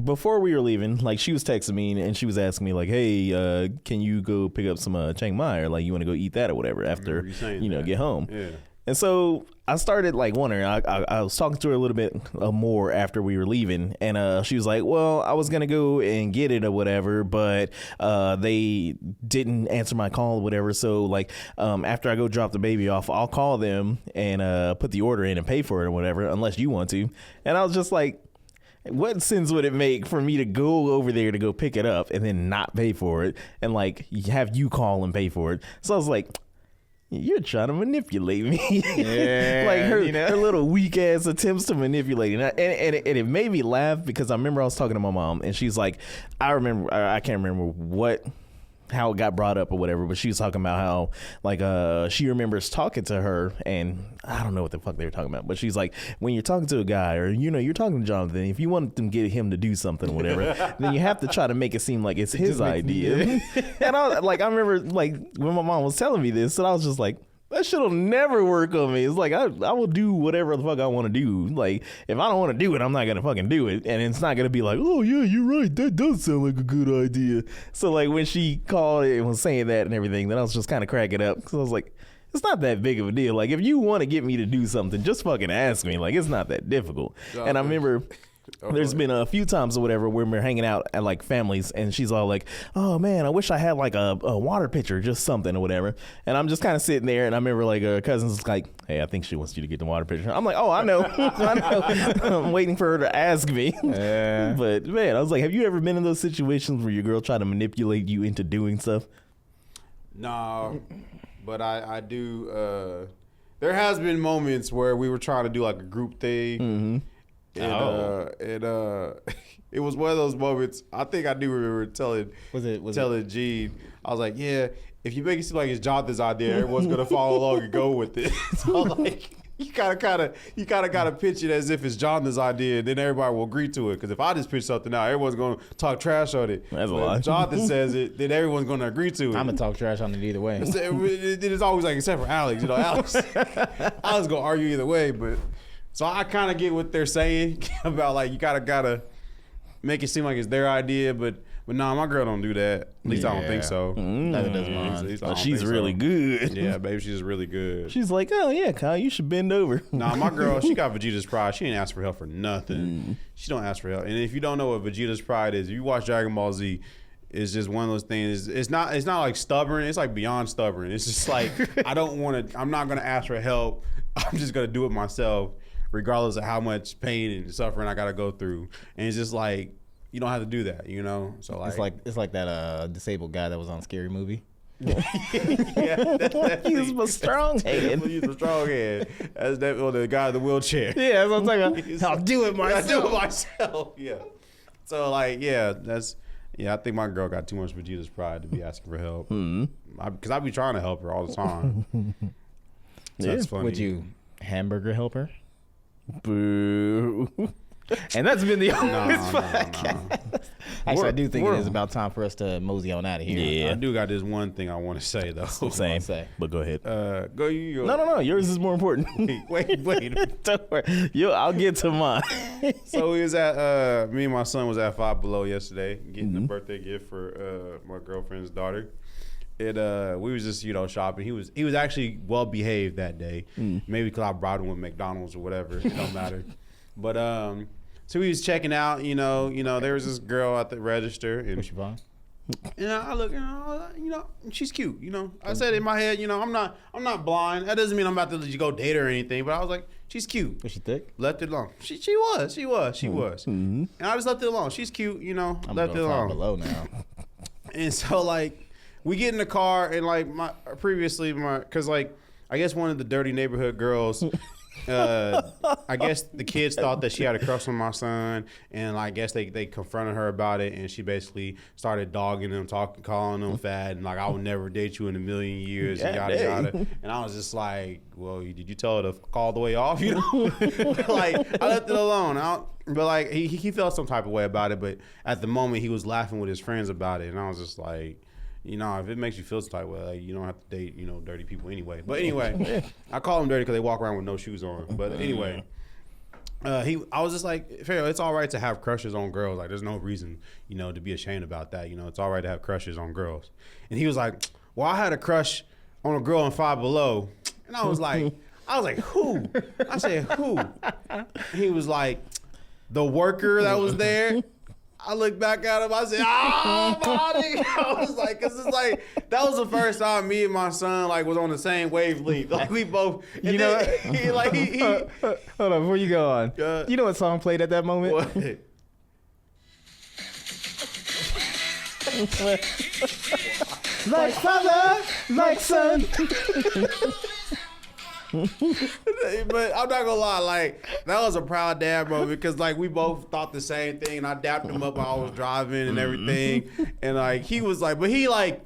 before we were leaving, like she was texting me and she was asking me like, "Hey, can you go pick up some Chiang Mai or like you want to go eat that or whatever after remember you saying that. get home?" Yeah. And so I started like wondering. I was talking to her a little bit more after we were leaving, and she was like, "Well, I was gonna go and get it or whatever, but they didn't answer my call or whatever. So like after I go drop the baby off, I'll call them and put the order in and pay for it or whatever, unless you want to." And I was just like, what sense would it make for me to go over there to go pick it up and then not pay for it and like have you call and pay for it? So I was like, you're trying to manipulate me. Yeah, like her little weak ass attempts to manipulate. And it made me laugh because I remember I was talking to my mom and she's like, I can't remember how it got brought up or whatever, but she was talking about how like she remembers talking to her, and I don't know what the fuck they were talking about, but she's like, when you're talking to a guy or you're talking to Jonathan, if you want to get him to do something or whatever, then you have to try to make it seem like it's his idea. And I remember like when my mom was telling me this, and I was just like, that shit'll never work on me. It's like I will do whatever the fuck I want to do. Like if I don't want to do it, I'm not gonna fucking do it, and it's not gonna be like, oh yeah, you're right, that does sound like a good idea. So like when she called it and was saying that and everything, then I was just kind of cracking up because I was like, it's not that big of a deal. Like if you want to get me to do something, just fucking ask me. Like it's not that difficult. And I remember. There's been a few times or whatever where we're hanging out at like families and she's all like, oh man, I wish I had like a water pitcher, just something or whatever. And I'm just kind of sitting there and I remember like her cousin's like, hey, I think she wants you to get the water pitcher. I'm like, oh, I know. I know. I'm waiting for her to ask me. Yeah. But man, I was like, have you ever been in those situations where your girl tried to manipulate you into doing stuff? No, but I do. There has been moments where we were trying to do like a group thing. Mm-hmm. And it was one of those moments. I think I do remember telling Gene, I was like, yeah, if you make it seem like it's Jonathan's idea, everyone's gonna follow along and go with it. So like, you gotta pitch it as if it's Jonathan's idea, and then everybody will agree to it. Because if I just pitch something out, everyone's gonna talk trash on it. That's a But lie. if Jonathan says it, then everyone's gonna agree to it. I'm gonna talk trash on it either way. It's always like, except for Alex, Alex gonna argue either way, but so I kind of get what they're saying about like you gotta make it seem like it's their idea, but nah, my girl don't do that. At least I don't think so. Neither does At mine. least I Oh, don't she's think really so. good. Yeah, baby, she's really good. She's like, oh yeah, Kyle, you should bend over. Nah, my girl, she got Vegeta's Pride. She ain't ask for help for nothing. She don't ask for help. And if you don't know what Vegeta's Pride is, if you watch Dragon Ball Z, it's just one of those things. It's not like stubborn. It's like beyond stubborn. It's just like I'm not gonna ask for help. I'm just gonna do it myself, regardless of how much pain and suffering I gotta go through. And it's just like, you don't have to do that, So like, It's like that disabled guy that was on Scary Movie. yeah, He's my strong hand. He's a strong hand. That's the guy in the wheelchair. Yeah, that's what I'm talking about. I'll do it I do it myself. myself. Yeah. So like, I think my girl got too much Vegeta's Pride to be asking for help. Because I be trying to help her all the time. So that's funny. Would you hamburger helper? Boo. And that's been the No, Always no, Podcast. no. Actually, I do think we're- it is about time for us to mosey on out of here. Yeah. I do got this one thing I want to say though. Same. Say. But go ahead. Go you. No. Yours is more important. Wait. Don't worry. I'll get to mine. So we was at me and my son was at Five Below yesterday, getting a birthday gift for my girlfriend's daughter. We was just shopping. He was actually well behaved that day. Maybe because I brought him with McDonald's or whatever. It don't matter. But so we was checking out. There was this girl at the register, and What's your phone? I look, she's cute. I said in my head, I'm not blind. That doesn't mean I'm about to let you go date her or anything. But I was like, she's cute. Was she thick? Left it alone. She was. And I just left it alone. She's cute, I'm left it going alone. below now. And so like we get in the car and like cause like I guess one of the dirty neighborhood girls, I guess the kids thought that she had a crush on my son, and I guess they confronted her about it, and she basically started dogging him, calling him fat, and like I would never date you in a million years, and yada yada. And I was just like, well, did you tell her to call the way off? Like I left it alone. But like he felt some type of way about it, but at the moment he was laughing with his friends about it, and I was just like, if it makes you feel some type of way, like, you don't have to date, dirty people anyway. But anyway, I call them dirty because they walk around with no shoes on. But anyway, I was just like, Pharaoh, it's all right to have crushes on girls. Like, there's no reason, to be ashamed about that. It's all right to have crushes on girls. And he was like, well, I had a crush on a girl in Five Below. And I was like, who? I said, who? He was like, the worker that was there. I looked back at him. I said, buddy. I was like, because it's like, that was the first time me and my son, like, was on the same wavelength. Like, we both, You know what? he Hold on, before you go on. You know what song played at that moment? what? Like father, like son. But I'm not gonna lie, like, that was a proud dad moment because like we both thought the same thing, and I dapped him up while I was driving and everything, and like he was like, but he like.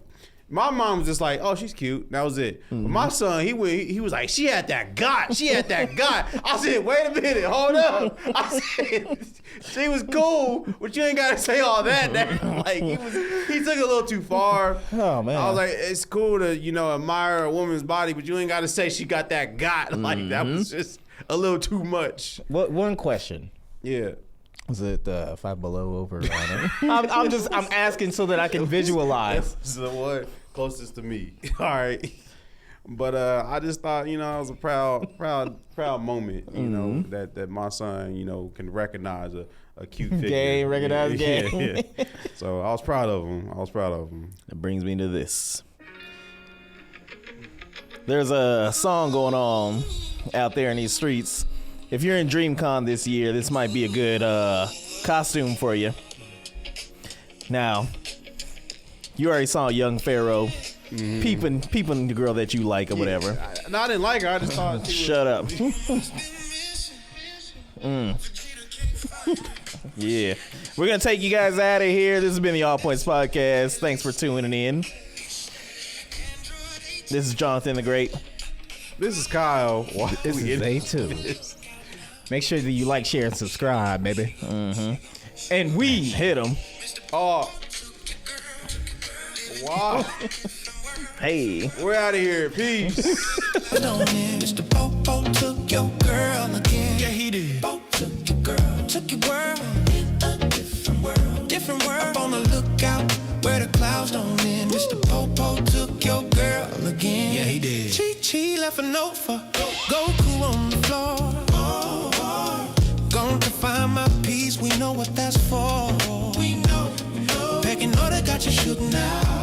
My mom was just like, oh, she's cute. That was it. But my son, he was like, she had that got. She had that got. I said, wait a minute, hold up. I said, she was cool, but you ain't got to say all that. Like, he took it a little too far. Oh, man. I was like, it's cool to, admire a woman's body, but you ain't got to say she got that got. Like, that was just a little too much. One question. Yeah. Was it Five Below over? I'm asking so that I can visualize. This is the one closest to me. All right. But I just thought, it was a proud moment, that my son, can recognize a cute figure. Game, recognize game. Yeah. So I was proud of him. That brings me to this. There's a song going on out there in these streets. If you're in DreamCon this year, this might be a good costume for you. Now, you already saw young Pharaoh peeping the girl that you like or whatever. No, I didn't like her. I just thought she Shut up. Yeah. We're going to take you guys out of here. This has been the All Points Podcast. Thanks for tuning in. This is Jonathan the Great. This is Kyle. This is A2. Make sure that you like, share, and subscribe, baby. And we hit them. Oh. Wow. Hey. We're out of here. Peace. Mr. Popo took your girl again. Yeah, he did. Popo took your girl. Took your world in a different world. Different world. Up on the lookout where the clouds don't end. Mr. Popo took your girl again. Yeah, he did. Chi left a note for Goku on the floor. Going to find my peace. We know what that's for. We know. Pecking order got you shook now.